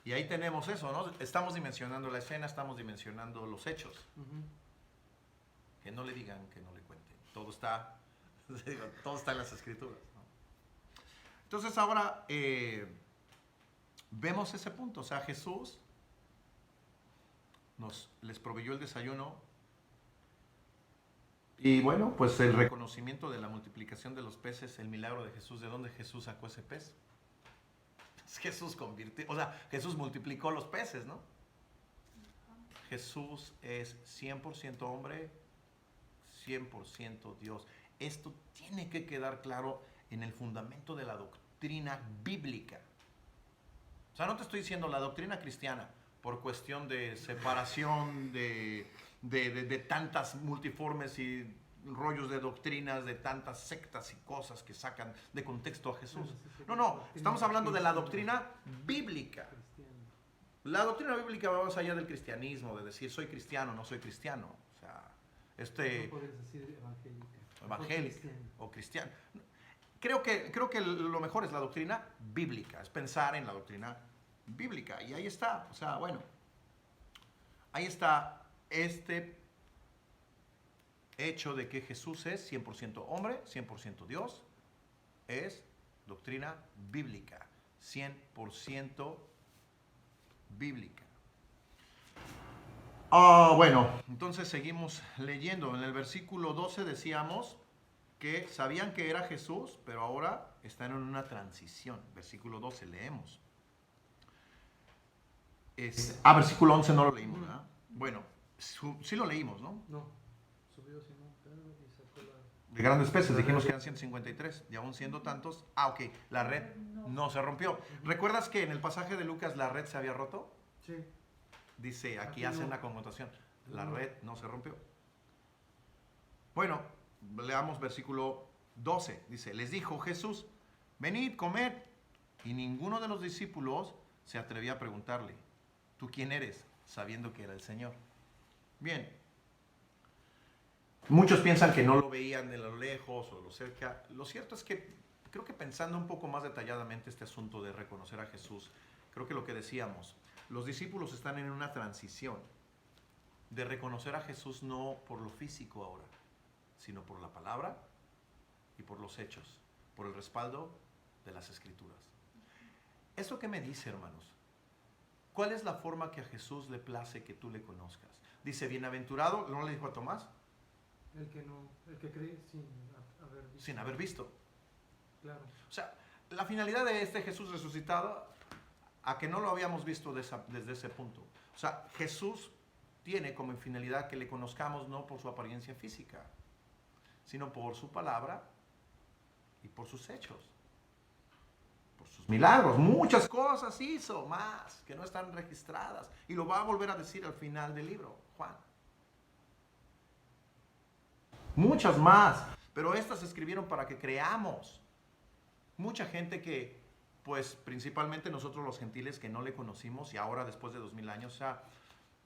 [SPEAKER 1] y ahí tenemos eso, ¿no? Estamos dimensionando la escena, estamos dimensionando los hechos. Que no le digan, que no le cuenten. Todo está en las escrituras, ¿no? Entonces ahora vemos ese punto. O sea, Jesús les proveyó el desayuno. Y bueno, pues el reconocimiento de la multiplicación de los peces, el milagro de Jesús, ¿de dónde Jesús sacó ese pez? Jesús Jesús multiplicó los peces, ¿no? Jesús es 100% hombre, 100% Dios. Esto tiene que quedar claro en el fundamento de la doctrina bíblica. O sea, no te estoy diciendo la doctrina cristiana por cuestión de separación de tantas multiformes y rollos de doctrinas, de tantas sectas y cosas que sacan de contexto a Jesús. No, estamos hablando de la doctrina bíblica. La doctrina bíblica va más allá del cristianismo, de decir soy cristiano, no soy cristiano. O sea,
[SPEAKER 2] No puedes decir
[SPEAKER 1] evangélica o cristiano. Creo que lo mejor es la doctrina bíblica, es pensar en la doctrina bíblica. Y ahí está, o sea, bueno, ahí está este hecho de que Jesús es 100% hombre, 100% Dios, es doctrina bíblica, 100% bíblica. Bueno, entonces seguimos leyendo. En el versículo 12 decíamos que sabían que era Jesús, pero ahora están en una transición. Versículo 12, leemos. Versículo 11 no lo leímos, ¿verdad? Bueno, sí lo leímos, ¿no?
[SPEAKER 2] No, subió Simón Pedro y sacó la...
[SPEAKER 1] De grandes peces, dijimos que eran 153, y aún siendo tantos, ok, la red no se rompió. ¿Recuerdas que en el pasaje de Lucas la red se había roto?
[SPEAKER 2] Sí.
[SPEAKER 1] Dice, aquí hace una connotación, la red no se rompió. Bueno, leamos versículo 12, dice, les dijo Jesús, venid, comed, y ninguno de los discípulos se atrevía a preguntarle, ¿tú quién eres? Sabiendo que era el Señor. Bien. Muchos piensan que no lo veían de lo lejos o lo cerca. Lo cierto es que creo que pensando un poco más detalladamente este asunto de reconocer a Jesús, creo que lo que decíamos, los discípulos están en una transición de reconocer a Jesús no por lo físico ahora, sino por la palabra y por los hechos, por el respaldo de las Escrituras. ¿Eso qué me dice, hermanos? ¿Cuál es la forma que a Jesús le place que tú le conozcas? Dice, bienaventurado, ¿no le dijo a Tomás?
[SPEAKER 2] El que cree sin haber visto.
[SPEAKER 1] Sin haber visto.
[SPEAKER 2] Claro.
[SPEAKER 1] O sea, la finalidad de este Jesús resucitado, a que no lo habíamos visto desde ese punto. O sea, Jesús tiene como finalidad que le conozcamos no por su apariencia física, sino por su palabra y por sus hechos. Por sus milagros, muchas cosas hizo más que no están registradas. Y lo va a volver a decir al final del libro, Juan. Muchas más, pero estas se escribieron para que creamos. Mucha gente que, pues principalmente nosotros los gentiles que no le conocimos y ahora después de 2000 años, o sea,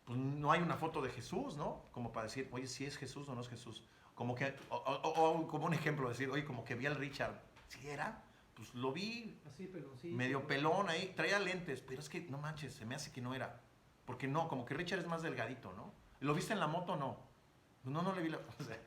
[SPEAKER 1] pues no hay una foto de Jesús, ¿no? Como para decir, oye, si es Jesús o no es Jesús. Como que, o como un ejemplo, decir, oye, como que vi al Richard, ¿sí era? Pues lo vi
[SPEAKER 2] así, peloncito,
[SPEAKER 1] medio pelón ahí, traía lentes, pero es que no manches, se me hace que no era. Porque no, como que Richard es más delgadito, ¿no? ¿Lo viste en la moto? No. No le vi la... O sea,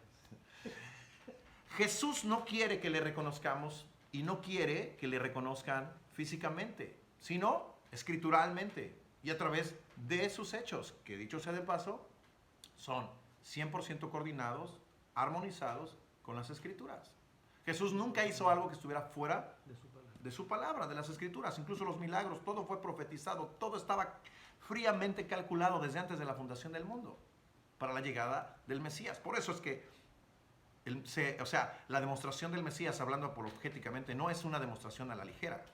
[SPEAKER 1] Jesús no quiere que le reconozcamos y no quiere que le reconozcan físicamente, sino escrituralmente y a través de sus hechos, que dicho sea de paso, son 100% coordinados, armonizados con las Escrituras. Jesús nunca hizo algo que estuviera fuera de su palabra, de las Escrituras. Incluso los milagros, todo fue profetizado, todo estaba fríamente calculado desde antes de la fundación del mundo para la llegada del Mesías. Por eso es que la demostración del Mesías, hablando apologéticamente, no es una demostración a la ligera.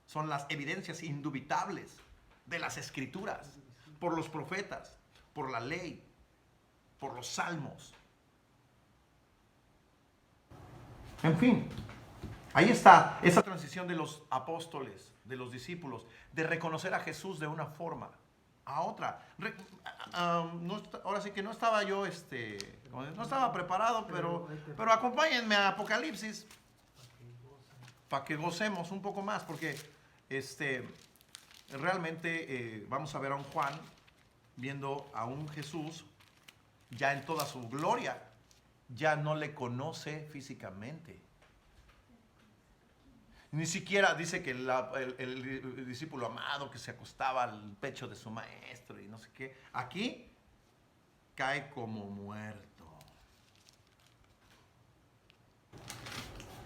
[SPEAKER 1] Son las evidencias indubitables de las Escrituras, por los profetas, por la ley, por los salmos. En fin, Ahí está esa transición de los apóstoles, de los discípulos, de reconocer a Jesús de una forma a otra. Ahora sí que no estaba yo, no estaba preparado, pero acompáñenme a Apocalipsis para que gocemos un poco más, porque realmente vamos a ver a un Juan viendo a un Jesús ya en toda su gloria, ya no le conoce físicamente. Ni siquiera dice que el discípulo amado que se acostaba al pecho de su maestro y no sé qué. Aquí cae como muerto.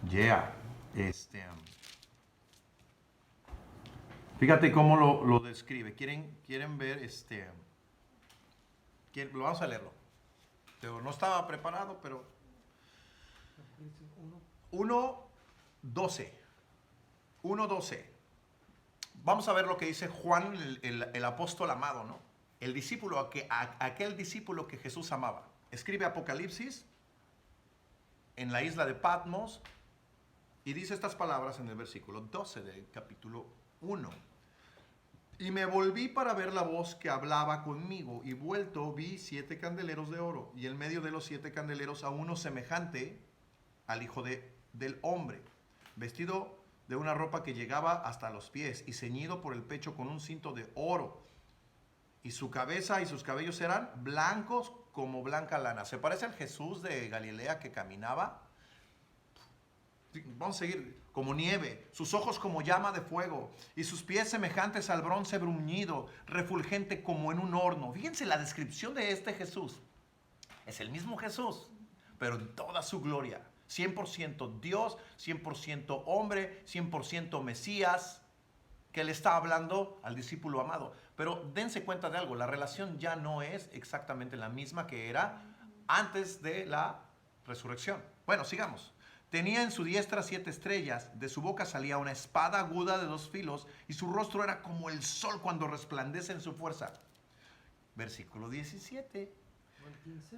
[SPEAKER 1] Yeah. Fíjate cómo lo describe. ¿Quieren ver lo vamos a leerlo. Pero no estaba preparado, pero 1:12. 1:12. Vamos a ver lo que dice Juan, el apóstol amado, ¿no? El discípulo, aquel discípulo que Jesús amaba. Escribe Apocalipsis en la isla de Patmos y dice estas palabras en el versículo 12 del capítulo 1. Y me volví para ver la voz que hablaba conmigo, y vuelto vi 7 candeleros de oro, y en medio de los 7 candeleros a uno semejante al Hijo del Hombre, vestido de una ropa que llegaba hasta los pies, y ceñido por el pecho con un cinto de oro, y su cabeza y sus cabellos eran blancos como blanca lana. ¿Se parece al Jesús de Galilea que caminaba? Vamos a seguir. Como nieve, sus ojos como llama de fuego, y sus pies semejantes al bronce bruñido, refulgente como en un horno. Fíjense la descripción de este Jesús. Es el mismo Jesús, pero en toda su gloria. 100% Dios, 100% hombre, 100% Mesías, que le está hablando al discípulo amado. Pero dense cuenta de algo, la relación ya no es exactamente la misma que era antes de la resurrección. Bueno, sigamos. Tenía en su diestra 7 estrellas, de su boca salía una espada aguda de 2 filos, y su rostro era como el sol cuando resplandece en su fuerza. Versículo 17.
[SPEAKER 2] El 15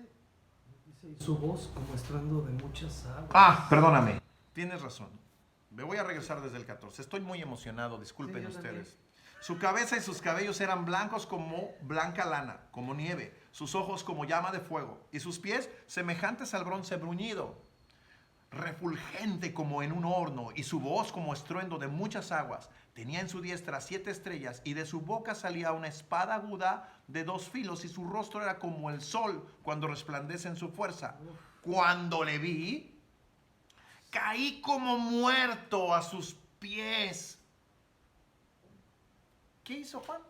[SPEAKER 2] dice, y su voz como estruendo de muchas aguas.
[SPEAKER 1] Perdóname, tienes razón. Me voy a regresar desde el 14. Estoy muy emocionado, disculpen ustedes. Su cabeza y sus cabellos eran blancos como blanca lana, como nieve, sus ojos como llama de fuego, y sus pies semejantes al bronce bruñido, refulgente como en un horno, y su voz como estruendo de muchas aguas. Tenía en su diestra 7 estrellas, y de su boca salía una espada aguda de 2 filos, y su rostro era como el sol cuando resplandece en su fuerza. Cuando le vi, caí como muerto a sus pies. ¿Qué hizo Juan?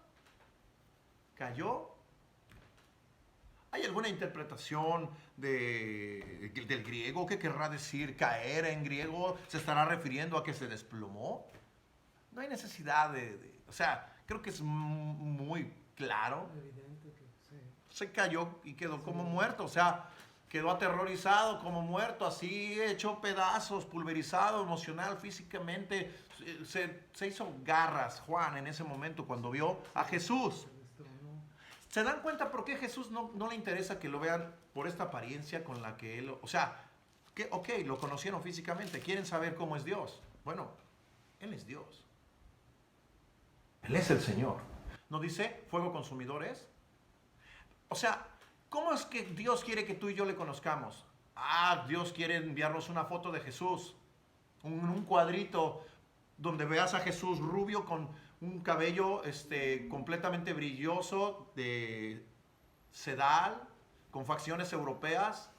[SPEAKER 1] Cayó. ¿Hay alguna interpretación del griego? ¿Qué querrá decir caer en griego? ¿Se estará refiriendo a que se desplomó? No hay necesidad o sea, creo que es muy claro.
[SPEAKER 2] Evidente que sí.
[SPEAKER 1] Se cayó y quedó como muerto. O sea, quedó aterrorizado como muerto, así hecho pedazos, pulverizado, emocional, físicamente. Se hizo garras Juan en ese momento cuando vio a Jesús. ¿Se dan cuenta por qué Jesús no le interesa que lo vean por esta apariencia con la que él... O sea, lo conocieron físicamente, quieren saber cómo es Dios. Bueno, Él es Dios. Él es el Señor. ¿No dice fuego consumidores? O sea, ¿cómo es que Dios quiere que tú y yo le conozcamos? Dios quiere enviarnos una foto de Jesús, un cuadrito donde veas a Jesús rubio con un cabello completamente brilloso de sedal, con facciones europeas,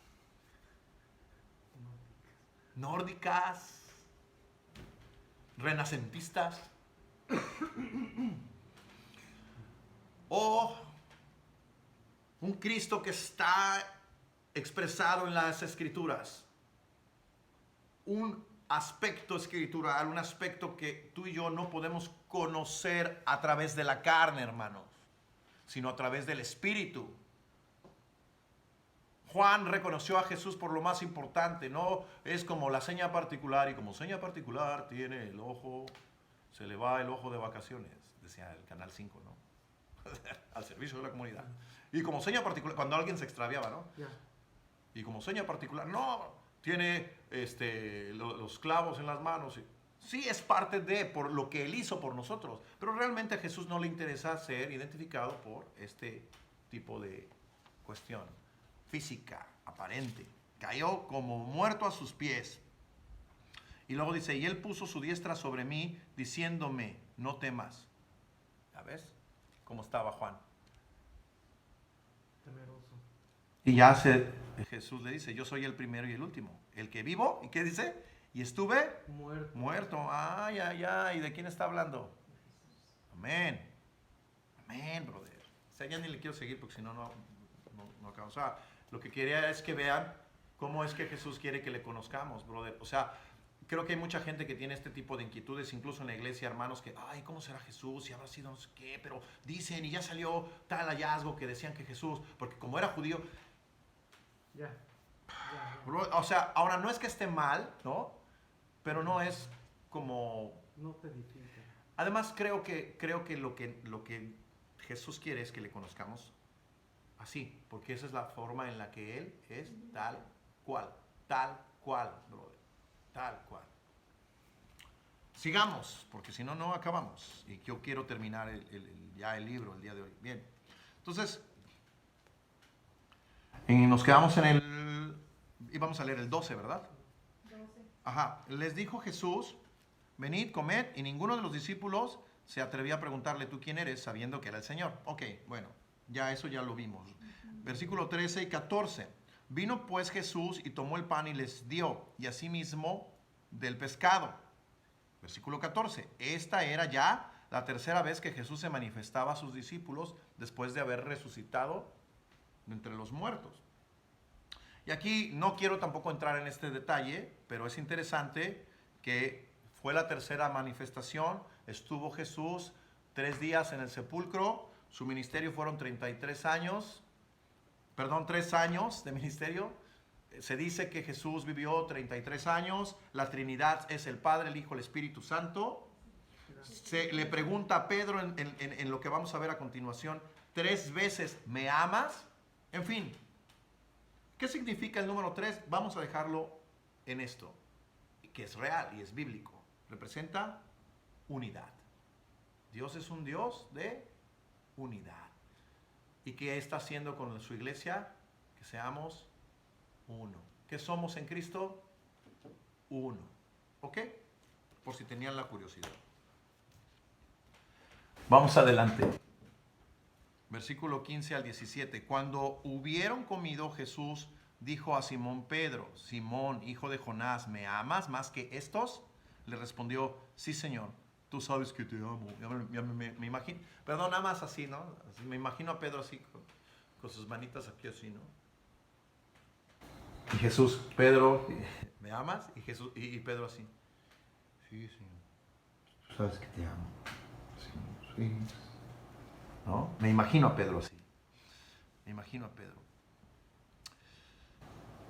[SPEAKER 1] nórdicas, renacentistas. O un Cristo que está expresado en las Escrituras. Un aspecto escritural, un aspecto que tú y yo no podemos conocer a través de la carne, hermanos, sino a través del Espíritu. Juan reconoció a Jesús por lo más importante, no es como la seña particular, y como seña particular tiene el ojo, se le va el ojo de vacaciones, decía el Canal 5, ¿no? Al servicio de la comunidad. Y como seña particular, cuando alguien se extraviaba, ¿no?
[SPEAKER 2] Yeah.
[SPEAKER 1] Y como seña particular, no, tiene los clavos en las manos. Sí, es parte de, por lo que Él hizo por nosotros. Pero realmente a Jesús no le interesa ser identificado por este tipo de cuestión física, aparente. Cayó como muerto a sus pies. Y luego dice, y Él puso su diestra sobre mí, diciéndome, no temas. ¿Ya ves cómo estaba Juan?
[SPEAKER 2] Temeroso.
[SPEAKER 1] Y Jesús le dice, yo soy el primero y el último. El que vivo, ¿y qué dice? Y estuve muerto. Ay, ay, ay. ¿De quién está hablando? Amén. Amén, brother. O sea, ya ni le quiero seguir porque si no, no acabo. O sea, lo que quería es que vean cómo es que Jesús quiere que le conozcamos, brother. O sea, creo que hay mucha gente que tiene este tipo de inquietudes, incluso en la iglesia, hermanos, que, ay, ¿cómo será Jesús? Si habrá sido no sé qué, pero dicen, y ya salió tal hallazgo que decían que Jesús, porque como era judío,
[SPEAKER 2] ya.
[SPEAKER 1] O sea, ahora no es que esté mal, ¿no? Pero no es como...
[SPEAKER 2] No te edifica.
[SPEAKER 1] Además, creo que lo que Jesús quiere es que le conozcamos así, porque esa es la forma en la que Él es tal cual, brother, tal cual. Sigamos, porque si no, no acabamos. Y yo quiero terminar ya el libro el día de hoy. Bien, entonces, nos quedamos en el... Íbamos a leer el 12, ¿verdad?
[SPEAKER 3] 12.
[SPEAKER 1] Ajá. Les dijo Jesús, venid, comed, y ninguno de los discípulos se atrevía a preguntarle, ¿tú quién eres? Sabiendo que era el Señor. Ok, bueno, ya eso ya lo vimos. Versículo 13 y 14. Vino pues Jesús y tomó el pan y les dio, y asimismo del pescado. Versículo 14. Esta era ya la tercera vez que Jesús se manifestaba a sus discípulos después de haber resucitado de entre los muertos. Y aquí no quiero tampoco entrar en este detalle, pero es interesante que fue la tercera manifestación. Estuvo Jesús 3 días en el sepulcro. Su ministerio fueron 3 años de ministerio. Se dice que Jesús vivió 33 años. La Trinidad es el Padre, el Hijo, el Espíritu Santo. Se le pregunta a Pedro en lo que vamos a ver a continuación, 3 veces, ¿me amas? En fin, ¿qué significa el número 3? Vamos a dejarlo en esto, que es real y es bíblico. Representa unidad. Dios es un Dios de unidad. ¿Y qué está haciendo con su iglesia? Que seamos uno. ¿Qué somos en Cristo? Uno. ¿Ok? Por si tenían la curiosidad. Vamos adelante. Versículo 15 al 17. Cuando hubieron comido, Jesús dijo a Simón Pedro, Simón, hijo de Jonás, ¿me amas más que estos? Le respondió, sí, Señor, tú sabes que te amo. Me imagino, perdón, nada más así, ¿no? Me imagino a Pedro así, con sus manitas aquí así, ¿no? Y Jesús, Pedro, ¿me amas? Y Pedro así, sí, Señor, tú sabes que te amo. Sí. ¿No? Me imagino a Pedro así. Me imagino a Pedro.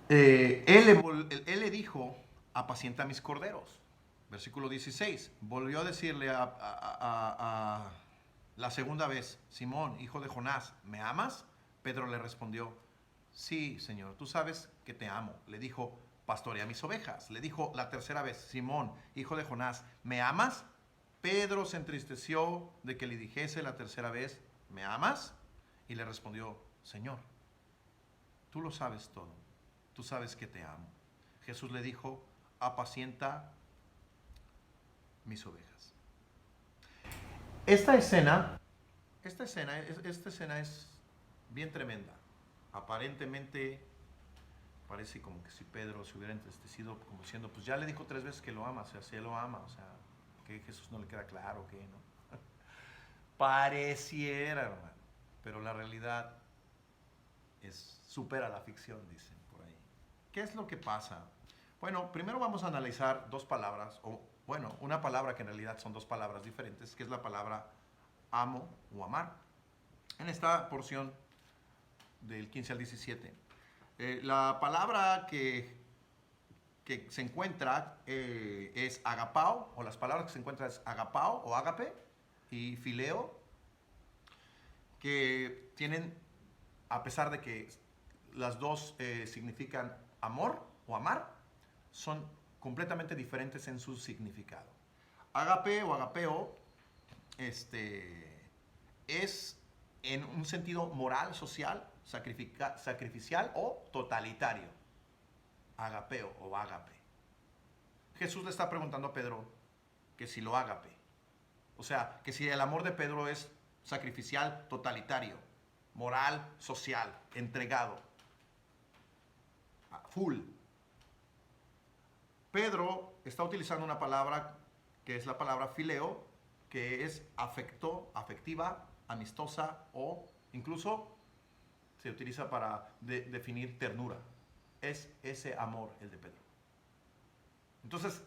[SPEAKER 1] Él le dijo, apacienta mis corderos. Versículo 16. Volvió a decirle a la segunda vez, Simón, hijo de Jonás, ¿me amas? Pedro le respondió, sí, Señor, tú sabes que te amo. Le dijo, pastorea mis ovejas. Le dijo la tercera vez, Simón, hijo de Jonás, ¿me amas? Pedro se entristeció de que le dijese la tercera vez, ¿me amas? Y le respondió, Señor, tú lo sabes todo, tú sabes que te amo. Jesús le dijo, apacienta mis ovejas. Esta escena es bien tremenda. Aparentemente parece como que si Pedro se hubiera entristecido, como diciendo, pues ya le dijo 3 veces que lo ama, o sea, si él lo ama, o sea, que Jesús no le queda claro, que no. Pareciera, hermano, pero la realidad supera la ficción, dicen por ahí. ¿Qué es lo que pasa? Bueno, primero vamos a analizar 2 palabras, o bueno, una palabra que en realidad son 2 palabras diferentes, que es la palabra amo o amar. En esta porción del 15 al 17. La palabra que se encuentra es agapao, o las palabras que se encuentran es agapao o ágape y fileo, que tienen, a pesar de que las 2 significan amor o amar, son completamente diferentes en su significado. Ágape o agapeo es en un sentido moral, social, sacrificial o totalitario. Agapeo o ágape. Jesús le está preguntando a Pedro que si lo ágape. O sea, que si el amor de Pedro es sacrificial, totalitario, moral, social, entregado, full. Pedro está utilizando una palabra que es la palabra fileo, que es afectiva, amistosa o incluso se utiliza para definir ternura. Es ese amor el de Pedro. Entonces,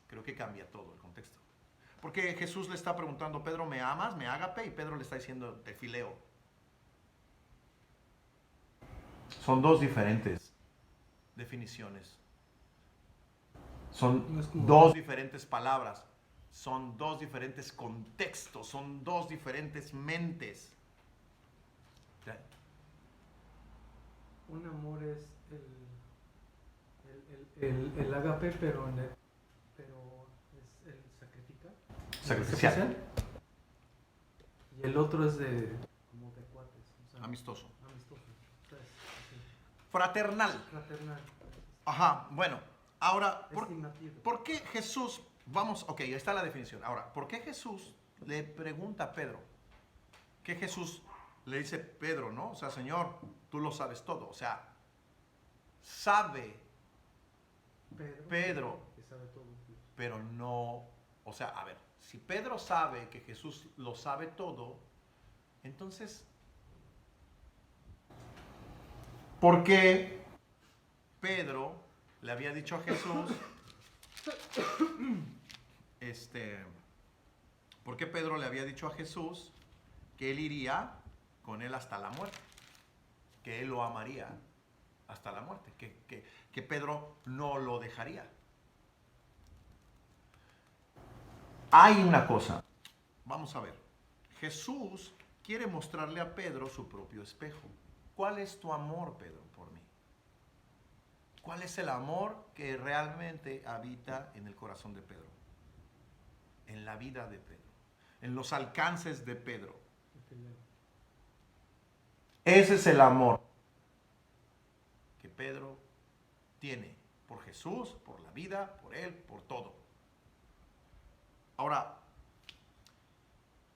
[SPEAKER 1] creo que cambia todo el contexto. Porque Jesús le está preguntando, Pedro, ¿me amas? ¿Me ágape? Y Pedro le está diciendo, te fileo. Son dos diferentes definiciones. Son dos diferentes palabras. Son dos diferentes contextos. Son dos diferentes mentes.
[SPEAKER 2] Un amor es el ágape, pero es el
[SPEAKER 1] sacrificial.
[SPEAKER 2] Y el otro es como de cuates. O sea,
[SPEAKER 1] amistoso.
[SPEAKER 2] Amistoso. O sea, sí.
[SPEAKER 1] Fraternal.
[SPEAKER 2] Fraternal.
[SPEAKER 1] Ajá, bueno. Ahora,
[SPEAKER 2] Estimativo.
[SPEAKER 1] ¿por qué Jesús? Ok, ahí está la definición. Ahora, ¿por qué Jesús le pregunta a Pedro? ¿Qué Jesús le dice Pedro, no? O sea, Señor, tú lo sabes todo. O sea, sabe Pedro,
[SPEAKER 2] que sabe todo.
[SPEAKER 1] pero no, o sea, a ver, si Pedro sabe que Jesús lo sabe todo, entonces, ¿por qué Pedro le había dicho a Jesús, ¿por qué Pedro le había dicho a Jesús que él iría con él hasta la muerte? Que él lo amaría hasta la muerte, que Pedro no lo dejaría. Hay una cosa, vamos a ver, Jesús quiere mostrarle a Pedro su propio espejo. ¿Cuál es tu amor, Pedro, por mí? ¿Cuál es el amor que realmente habita en el corazón de Pedro? En la vida de Pedro, en los alcances de Pedro. Ese es el amor que Pedro tiene por Jesús, por la vida, por él, por todo. Ahora,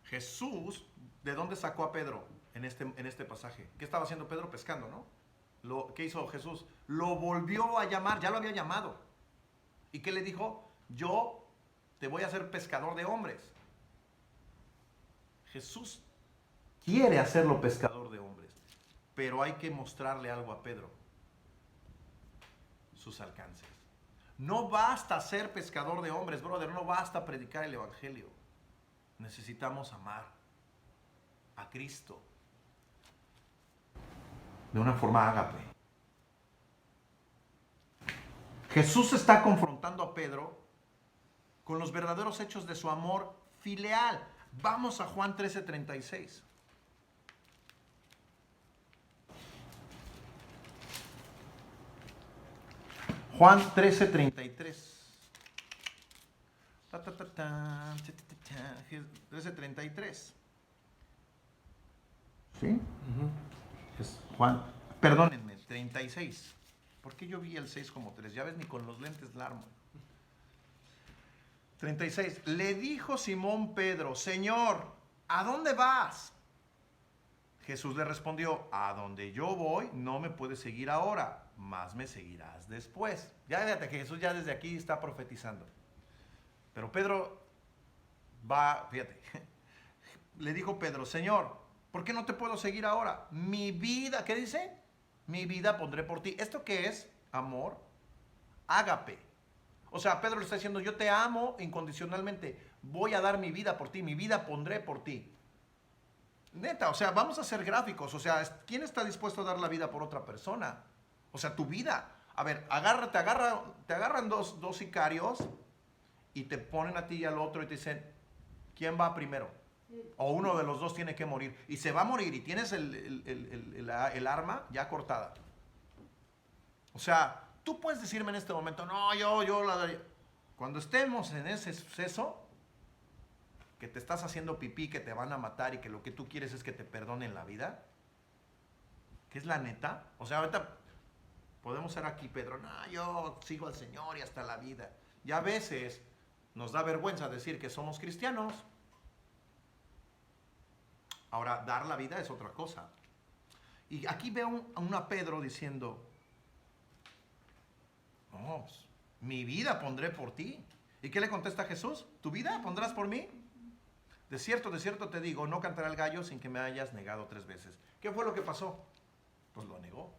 [SPEAKER 1] Jesús, ¿de dónde sacó a Pedro en este pasaje? ¿Qué estaba haciendo Pedro? Pescando, ¿no? ¿Qué hizo Jesús? Lo volvió a llamar, ya lo había llamado. ¿Y qué le dijo? Yo te voy a hacer pescador de hombres. Jesús quiere hacerlo pescador de hombres, pero hay que mostrarle algo a Pedro. Sus alcances. No basta ser pescador de hombres, brother, no basta predicar el evangelio. Necesitamos amar a Cristo de una forma ágape. Jesús está confrontando a Pedro con los verdaderos hechos de su amor filial. Vamos a Juan 13:36. Juan 13:33. 13:33. ¿Sí? Es Juan, perdónenme, 36. ¿Por qué yo vi el 6 como 3? Ya ves, ni con los lentes la armo. 36. Le dijo Simón Pedro, Señor, ¿a dónde vas? Jesús le respondió, a donde yo voy no me puedes seguir ahora, más me seguirás después. Ya fíjate que Jesús ya desde aquí está profetizando. Pero Pedro va, fíjate, le dijo Pedro, Señor, ¿por qué no te puedo seguir ahora? Mi vida, ¿qué dice? Mi vida pondré por ti. ¿Esto qué es? Amor. Ágape. O sea, Pedro le está diciendo, yo te amo incondicionalmente. Voy a dar mi vida por ti. Mi vida pondré por ti. Neta, o sea, vamos a ser gráficos. O sea, ¿quién está dispuesto a dar la vida por otra persona? O sea, tu vida. A ver, te agarran dos sicarios y te ponen a ti y al otro y te dicen, ¿quién va primero? O uno de los dos tiene que morir. Y se va a morir y tienes el arma ya cortada. O sea, tú puedes decirme en este momento, no, yo la daría. Cuando estemos en ese suceso, que te estás haciendo pipí, que te van a matar y que lo que tú quieres es que te perdonen la vida, que es la neta. O sea, ahorita podemos ser aquí, Pedro, no, yo sigo al Señor y hasta la vida. Y a veces nos da vergüenza decir que somos cristianos. Ahora, dar la vida es otra cosa. Y aquí veo a Pedro diciendo, no, pues, mi vida pondré por ti. ¿Y qué le contesta Jesús? ¿Tu vida pondrás por mí? De cierto te digo, no cantará el gallo sin que me hayas negado 3 veces. ¿Qué fue lo que pasó? Pues lo negó.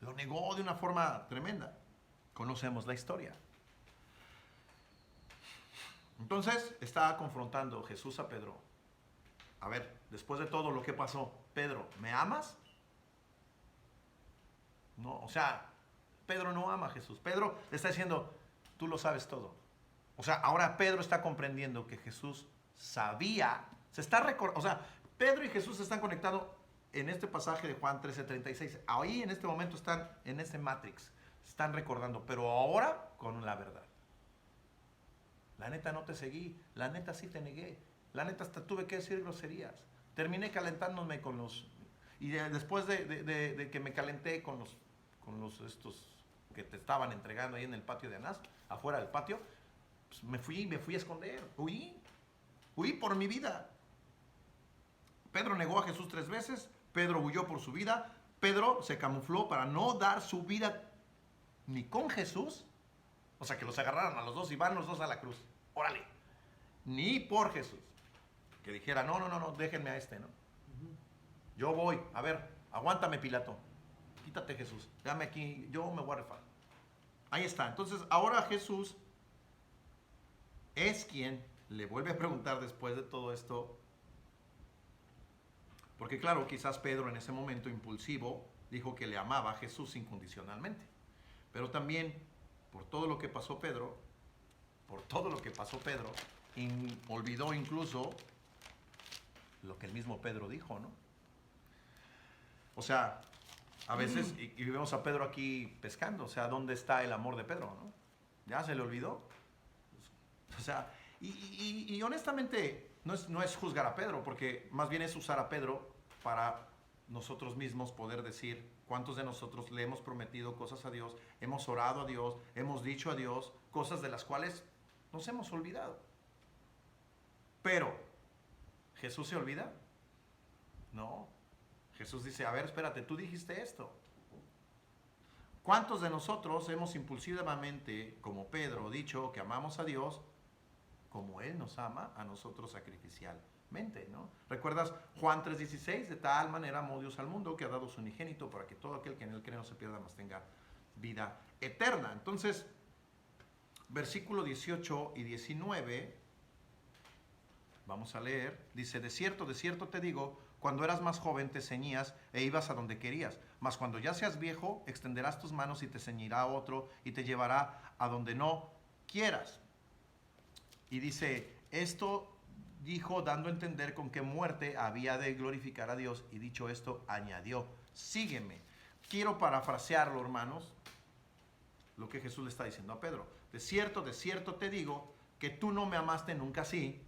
[SPEAKER 1] Lo negó de una forma tremenda. Conocemos la historia. Entonces está confrontando Jesús a Pedro. A ver, después de todo lo que pasó, Pedro, ¿me amas? No, o sea, Pedro no ama a Jesús. Pedro le está diciendo, tú lo sabes todo. O sea, ahora Pedro está comprendiendo que Jesús sabía, o sea, Pedro y Jesús se están conectando en este pasaje de Juan 13:36. Ahí en este momento están en ese Matrix, están recordando, pero ahora con la verdad. La neta no te seguí, la neta sí te negué, la neta hasta tuve que decir groserías. Terminé calentándome con los... Y después de que me calenté con los estos que te estaban entregando ahí en el patio de Anás, afuera del patio, pues me fui a esconder, huí por mi vida. Pedro negó a Jesús 3 veces, Pedro huyó por su vida, Pedro se camufló para no dar su vida ni con Jesús, o sea que los agarraron a los dos y van los dos a la cruz, órale, ni por Jesús, que dijera no, déjenme a este, ¿no? Yo voy, a ver, aguántame Pilato, quítate Jesús, dame aquí, yo me voy a rifar. Ahí está, entonces ahora Jesús es quien le vuelve a preguntar después de todo esto, porque claro, quizás Pedro en ese momento impulsivo dijo que le amaba a Jesús incondicionalmente, pero también por todo lo que pasó Pedro, olvidó incluso lo que el mismo Pedro dijo, ¿no? O sea, a veces, y vemos a Pedro aquí pescando, o sea, ¿dónde está el amor de Pedro, no? ¿Ya se le olvidó? O sea, y honestamente no es juzgar a Pedro, porque más bien es usar a Pedro para nosotros mismos poder decir cuántos de nosotros le hemos prometido cosas a Dios, hemos orado a Dios, hemos dicho a Dios cosas de las cuales nos hemos olvidado. Pero, ¿Jesús se olvida? No. Jesús dice, a ver, espérate, tú dijiste esto. ¿Cuántos de nosotros hemos impulsivamente, como Pedro, dicho que amamos a Dios como Él nos ama a nosotros sacrificialmente, ¿no? ¿Recuerdas Juan 3:16? De tal manera amó Dios al mundo que ha dado su unigénito para que todo aquel que en Él cree no se pierda, mas tenga vida eterna. Entonces, versículo 18 y 19, vamos a leer, dice, de cierto te digo, cuando eras más joven te ceñías e ibas a donde querías, mas cuando ya seas viejo extenderás tus manos y te ceñirá otro y te llevará a donde no quieras. Y dice, esto dijo dando a entender con qué muerte había de glorificar a Dios, y dicho esto añadió, sígueme. Quiero parafrasearlo, hermanos, lo que Jesús le está diciendo a Pedro. De cierto te digo que tú no me amaste nunca así,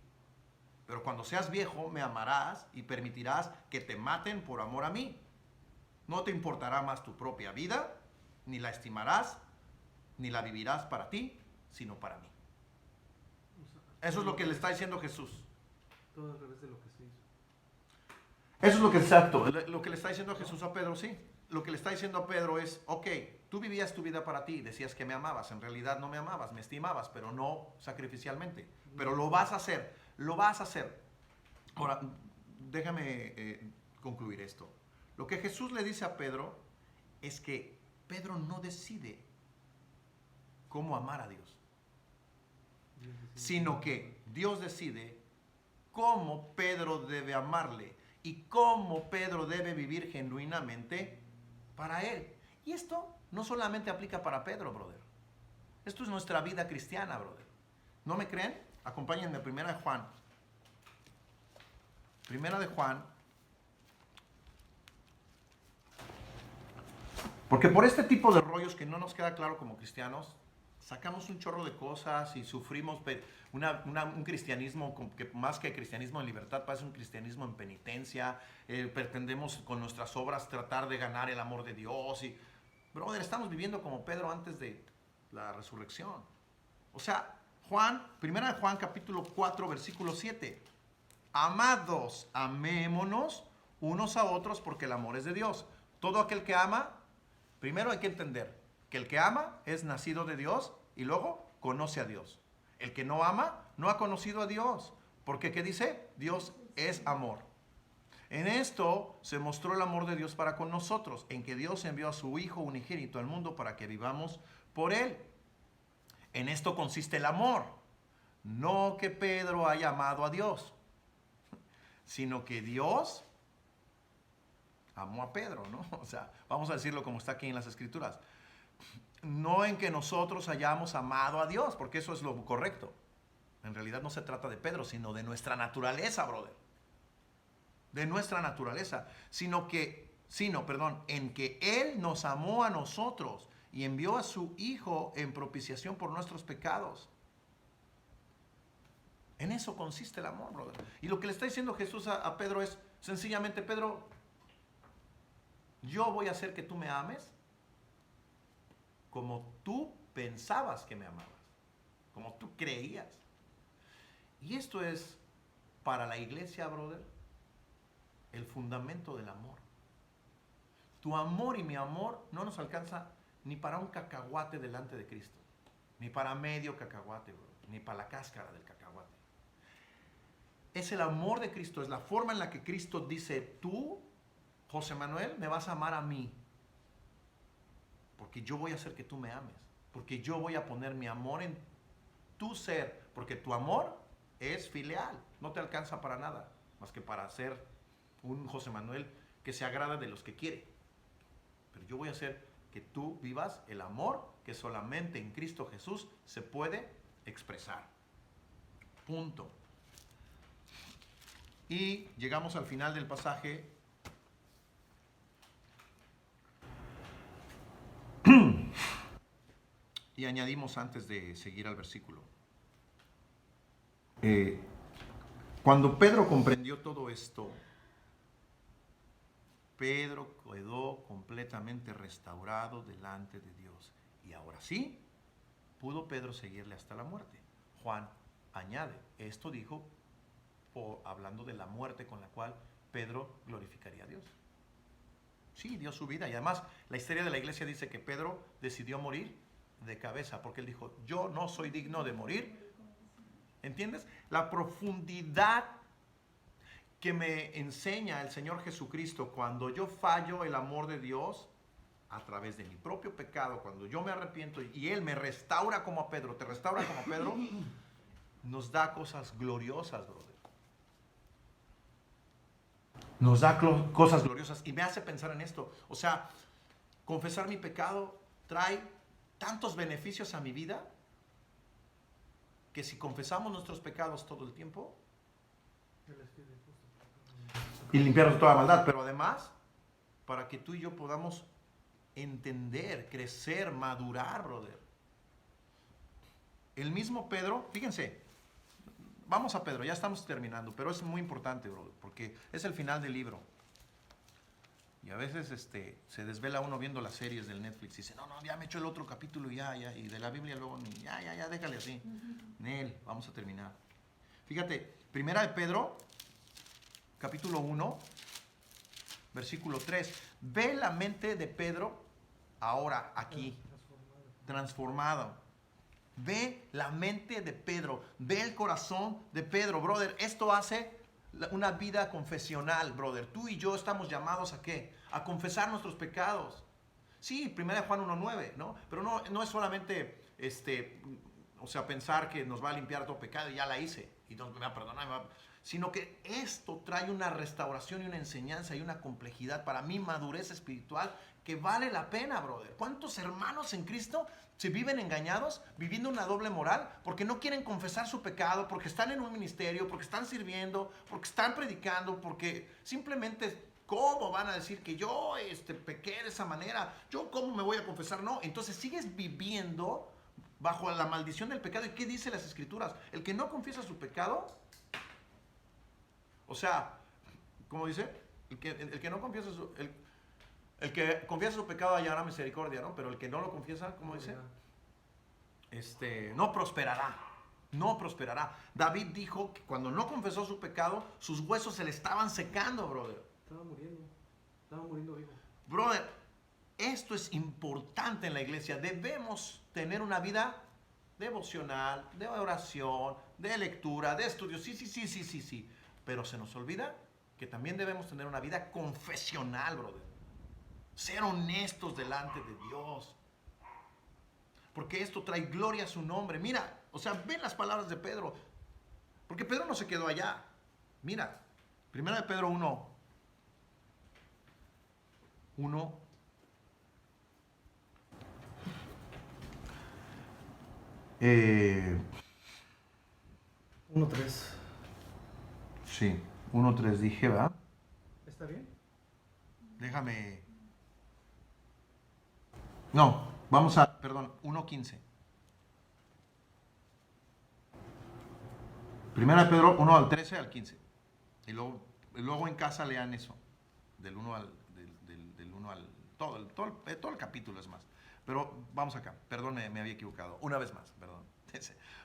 [SPEAKER 1] pero cuando seas viejo me amarás y permitirás que te maten por amor a mí. No te importará más tu propia vida, ni la estimarás, ni la vivirás para ti, sino para mí. Eso es lo que le está diciendo Jesús.
[SPEAKER 2] Todo al revés de lo que se hizo.
[SPEAKER 1] Eso es lo que exacto, lo que le está diciendo Jesús a Pedro, sí. Lo que le está diciendo a Pedro es, ok, tú vivías tu vida para ti, decías que me amabas, en realidad no me amabas, me estimabas, pero no sacrificialmente. Pero lo vas a hacer, lo vas a hacer. Ahora, déjame concluir esto. Lo que Jesús le dice a Pedro es que Pedro no decide cómo amar a Dios, sino que Dios decide cómo Pedro debe amarle y cómo Pedro debe vivir genuinamente para él. Y esto no solamente aplica para Pedro, brother. Esto es nuestra vida cristiana, brother. ¿No me creen? Acompáñenme a Primera de Juan. Primera de Juan. Porque por este tipo de rollos que no nos queda claro como cristianos, sacamos un chorro de cosas y sufrimos un cristianismo que más que cristianismo en libertad parece un cristianismo en penitencia. Pretendemos con nuestras obras tratar de ganar el amor de Dios. Y, brother, estamos viviendo como Pedro antes de la resurrección. O sea, primera de Juan capítulo 4 versículo 7. Amados, amémonos unos a otros porque el amor es de Dios. Todo aquel que ama, primero hay que entender que el que ama es nacido de Dios y luego conoce a Dios. El que no ama no ha conocido a Dios. Porque, ¿qué dice? Dios es amor. En esto se mostró el amor de Dios para con nosotros, en que Dios envió a su Hijo unigénito al mundo para que vivamos por Él. En esto consiste el amor. No que Pedro haya amado a Dios, sino que Dios amó a Pedro, ¿no? O sea, vamos a decirlo como está aquí en las Escrituras. No en que nosotros hayamos amado a Dios, porque eso es lo correcto. En realidad no se trata de Pedro, sino de nuestra naturaleza, brother. De nuestra naturaleza. En que Él nos amó a nosotros y envió a su Hijo en propiciación por nuestros pecados. En eso consiste el amor, brother. Y lo que le está diciendo Jesús a Pedro es sencillamente: Pedro, yo voy a hacer que tú me ames como tú pensabas que me amabas, como tú creías. Y esto es para la iglesia, brother, el fundamento del amor. Tu amor y mi amor no nos alcanza ni para un cacahuate delante de Cristo, ni para medio cacahuate, brother, ni para la cáscara del cacahuate. Es el amor de Cristo, es la forma en la que Cristo dice: tú, José Manuel, me vas a amar a mí, porque yo voy a hacer que tú me ames, porque yo voy a poner mi amor en tu ser, porque tu amor es filial, no te alcanza para nada, más que para ser un José Manuel que se agrada de los que quiere. Pero yo voy a hacer que tú vivas el amor que solamente en Cristo Jesús se puede expresar. Punto. Y llegamos al final del pasaje. Y añadimos antes de seguir al versículo. Cuando Pedro comprendió todo esto, Pedro quedó completamente restaurado delante de Dios. Y ahora sí, pudo Pedro seguirle hasta la muerte. Juan añade, esto dijo hablando de la muerte con la cual Pedro glorificaría a Dios. Sí, dio su vida. Y además, la historia de la iglesia dice que Pedro decidió morir de cabeza, porque él dijo: yo no soy digno de morir. ¿Entiendes? La profundidad que me enseña el Señor Jesucristo cuando yo fallo el amor de Dios a través de mi propio pecado, cuando yo me arrepiento y Él me restaura como a Pedro, te restaura como a Pedro, nos da cosas gloriosas, brother. Nos da cosas gloriosas y me hace pensar en esto. O sea, confesar mi pecado trae tantos beneficios a mi vida que si confesamos nuestros pecados todo el tiempo y limpiarnos de toda maldad, pero además para que tú y yo podamos entender, crecer, madurar, brother. El mismo Pedro, fíjense, vamos a Pedro, ya estamos terminando, pero es muy importante, brother, porque es el final del libro. Y a veces se desvela uno viendo las series del Netflix y dice: no, ya me echo el otro capítulo y ya, y de la Biblia luego ya, déjale así. Nel, vamos a terminar. Fíjate, primera de Pedro, capítulo 1, versículo 3. Ve la mente de Pedro ahora aquí, transformado. Ve la mente de Pedro, ve el corazón de Pedro, brother. Esto hace una vida confesional, brother. Tú y yo estamos llamados ¿a qué? A confesar nuestros pecados. Sí, 1 Juan 1:9, ¿no? Pero no es solamente, pensar que nos va a limpiar todo pecado y ya la hice, y entonces me va a perdonar, sino que esto trae una restauración y una enseñanza y una complejidad para mi madurez espiritual que vale la pena, brother. ¿Cuántos hermanos en Cristo se viven engañados, viviendo una doble moral, porque no quieren confesar su pecado, porque están en un ministerio, porque están sirviendo, porque están predicando, porque simplemente, ¿cómo van a decir que yo pequé de esa manera, yo cómo me voy a confesar, no, entonces sigues viviendo bajo la maldición del pecado. ¿Y qué dice las Escrituras? El que no confiesa su pecado, o sea, ¿cómo dice? El que no confiesa el que confiesa su pecado hallará misericordia, ¿no? Pero el que no lo confiesa, ¿cómo dice? No prosperará. No prosperará. David dijo que cuando no confesó su pecado, sus huesos se le estaban secando, brother.
[SPEAKER 2] Estaba muriendo vivo.
[SPEAKER 1] Brother, esto es importante en la iglesia. Debemos tener una vida devocional, de oración, de lectura, de estudio. Sí. Pero se nos olvida que también debemos tener una vida confesional, brother. Ser honestos delante de Dios. Porque esto trae gloria a su nombre. Mira, o sea, ven las palabras de Pedro. Porque Pedro no se quedó allá. Mira, 1 de Pedro 1.
[SPEAKER 2] 1:3.
[SPEAKER 1] Sí, 1:3 dije, ¿verdad?
[SPEAKER 2] ¿Está bien?
[SPEAKER 1] Déjame. No, vamos a, perdón, 1:15. 1 de Pedro 1 al 13 al 15. Y luego en casa lean eso. Del 1 al, del 1 al, todo el capítulo es más. Pero vamos acá, perdón, me había equivocado. Una vez más, perdón.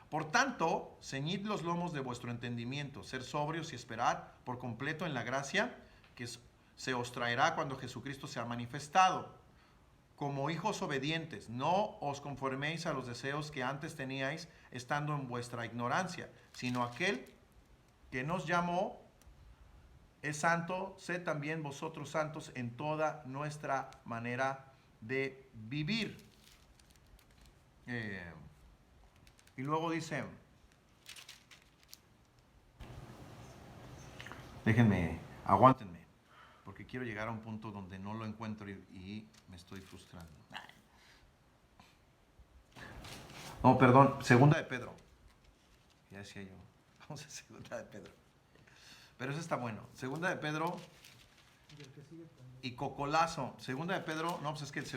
[SPEAKER 1] Por tanto, ceñid los lomos de vuestro entendimiento, ser sobrios y esperad por completo en la gracia que se os traerá cuando Jesucristo sea manifestado. Como hijos obedientes, no os conforméis a los deseos que antes teníais estando en vuestra ignorancia, sino aquel que nos llamó es santo, sed también vosotros santos en toda nuestra manera de vivir. Y luego dice, déjenme, aguántenme, porque quiero llegar a un punto donde no lo encuentro y me estoy frustrando. No, perdón, segunda de Pedro. Ya decía yo, vamos a segunda de Pedro. Pero eso está bueno. Segunda de Pedro y Cocolazo. Segunda de Pedro, no, pues es que es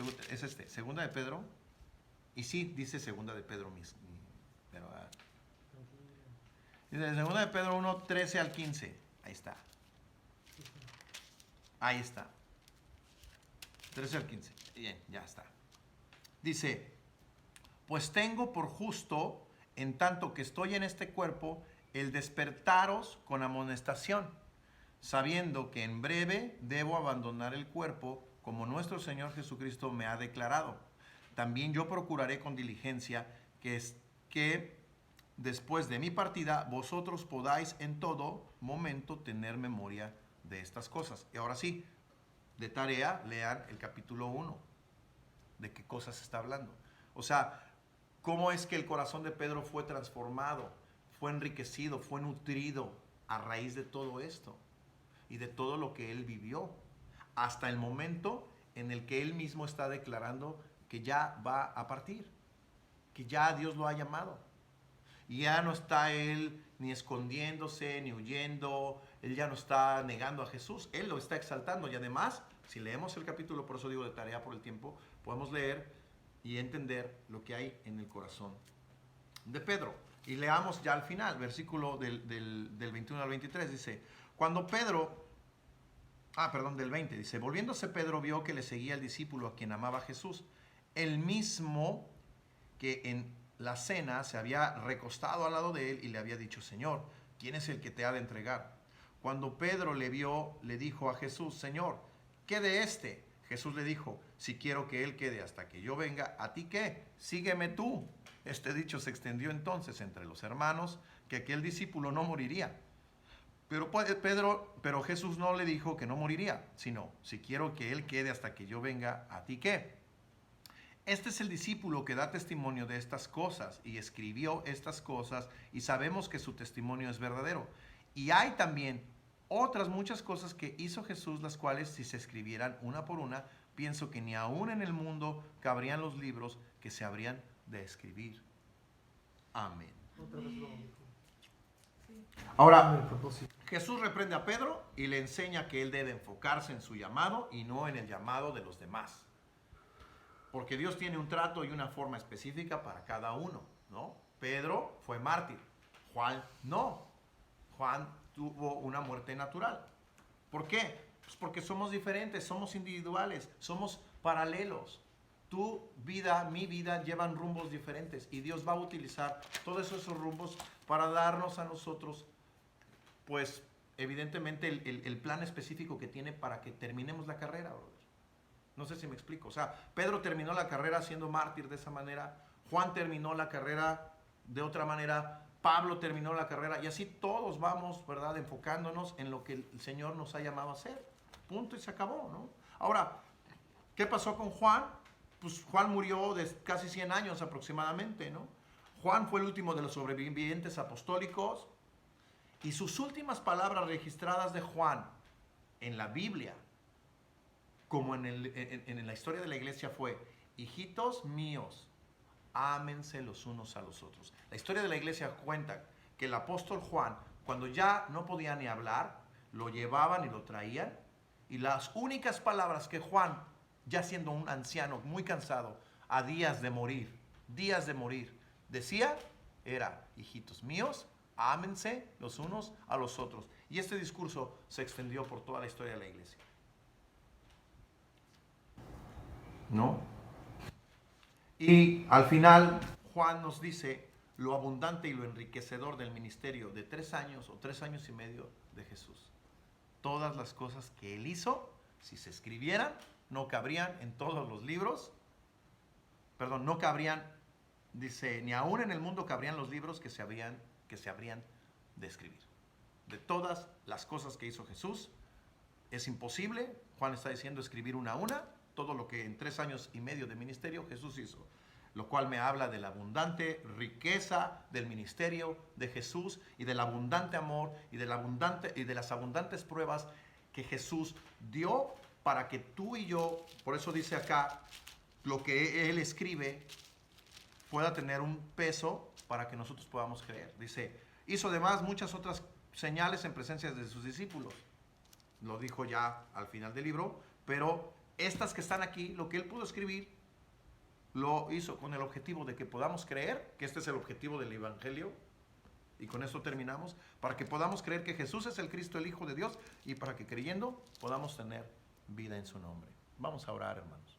[SPEAKER 1] Segunda de Pedro. Y sí, dice segunda de Pedro pero, dice segunda de Pedro 1, 13 al 15. Ahí está. Ahí está. 13 al 15. Bien, ya está. Dice, pues tengo por justo, en tanto que estoy en este cuerpo, el despertaros con amonestación, sabiendo que en breve debo abandonar el cuerpo, como nuestro Señor Jesucristo me ha declarado. También yo procuraré con diligencia que después de mi partida vosotros podáis en todo momento tener memoria de estas cosas. Y ahora sí, de tarea, lean el capítulo 1. ¿De qué cosas está hablando? O sea, ¿cómo es que el corazón de Pedro fue transformado, fue enriquecido, fue nutrido a raíz de todo esto y de todo lo que él vivió? Hasta el momento en el que él mismo está declarando que ya va a partir, que ya Dios lo ha llamado. Y ya no está él ni escondiéndose, ni huyendo, él ya no está negando a Jesús, él lo está exaltando. Y además, si leemos el capítulo, por eso digo de tarea por el tiempo, podemos leer y entender lo que hay en el corazón de Pedro. Y leamos ya al final, versículo del 21 al 23, dice, cuando Pedro, del 20, dice, volviéndose Pedro vio que le seguía el discípulo a quien amaba Jesús, el mismo que en la cena se había recostado al lado de él y le había dicho, Señor, ¿quién es el que te ha de entregar? Cuando Pedro le vio, le dijo a Jesús, Señor, ¿qué de este? Jesús le dijo, si quiero que él quede hasta que yo venga, ¿a ti qué? Sígueme tú. Este dicho se extendió entonces entre los hermanos, que aquel discípulo no moriría. Pero Jesús no le dijo que no moriría, sino, si quiero que él quede hasta que yo venga, ¿a ti qué? Este es el discípulo que da testimonio de estas cosas y escribió estas cosas y sabemos que su testimonio es verdadero. Y hay también otras muchas cosas que hizo Jesús, las cuales si se escribieran una por una, pienso que ni aún en el mundo cabrían los libros que se habrían de escribir. Amén. Ahora, Jesús reprende a Pedro y le enseña que él debe enfocarse en su llamado y no en el llamado de los demás. Porque Dios tiene un trato y una forma específica para cada uno, ¿no? Pedro fue mártir, Juan no. Juan tuvo una muerte natural. ¿Por qué? Pues porque somos diferentes, somos individuales, somos paralelos. Tu vida, mi vida llevan rumbos diferentes y Dios va a utilizar todos esos rumbos para darnos a nosotros, pues evidentemente el plan específico que tiene para que terminemos la carrera, brother. No sé si me explico. O sea, Pedro terminó la carrera siendo mártir de esa manera, Juan terminó la carrera de otra manera, Pablo terminó la carrera y así todos vamos, ¿verdad?, enfocándonos en lo que el Señor nos ha llamado a hacer. Punto y se acabó, ¿no? Ahora, ¿qué pasó con Juan? Pues Juan murió de casi 100 años aproximadamente, ¿no? Juan fue el último de los sobrevivientes apostólicos y sus últimas palabras registradas de Juan en la Biblia, como en la historia de la iglesia, fue: hijitos míos, ámense los unos a los otros. La historia de la iglesia cuenta que el apóstol Juan, cuando ya no podía ni hablar, lo llevaban y lo traían, y las únicas palabras que Juan, ya siendo un anciano muy cansado, a días de morir, decía, era: hijitos míos, ámense los unos a los otros. Y este discurso se extendió por toda la historia de la iglesia. ¿No? Y al final, Juan nos dice lo abundante y lo enriquecedor del ministerio de 3 años o 3 años y medio de Jesús. Todas las cosas que él hizo, si se escribieran, no cabrían en todos los libros. Perdón, no cabrían, dice, ni aún en el mundo cabrían los libros que se habrían de escribir. De todas las cosas que hizo Jesús, es imposible, Juan está diciendo, escribir una a una, todo lo que en 3 años y medio de ministerio Jesús hizo. Lo cual me habla de la abundante riqueza del ministerio de Jesús y del abundante amor y de las abundantes pruebas que Jesús dio para que tú y yo, por eso dice acá, lo que él escribe pueda tener un peso para que nosotros podamos creer. Dice, hizo además muchas otras señales en presencia de sus discípulos. Lo dijo ya al final del libro, pero estas que están aquí, lo que él pudo escribir, lo hizo con el objetivo de que podamos creer, que este es el objetivo del Evangelio, y con esto terminamos, para que podamos creer que Jesús es el Cristo, el Hijo de Dios, y para que creyendo podamos tener vida en su nombre. Vamos a orar, hermanos.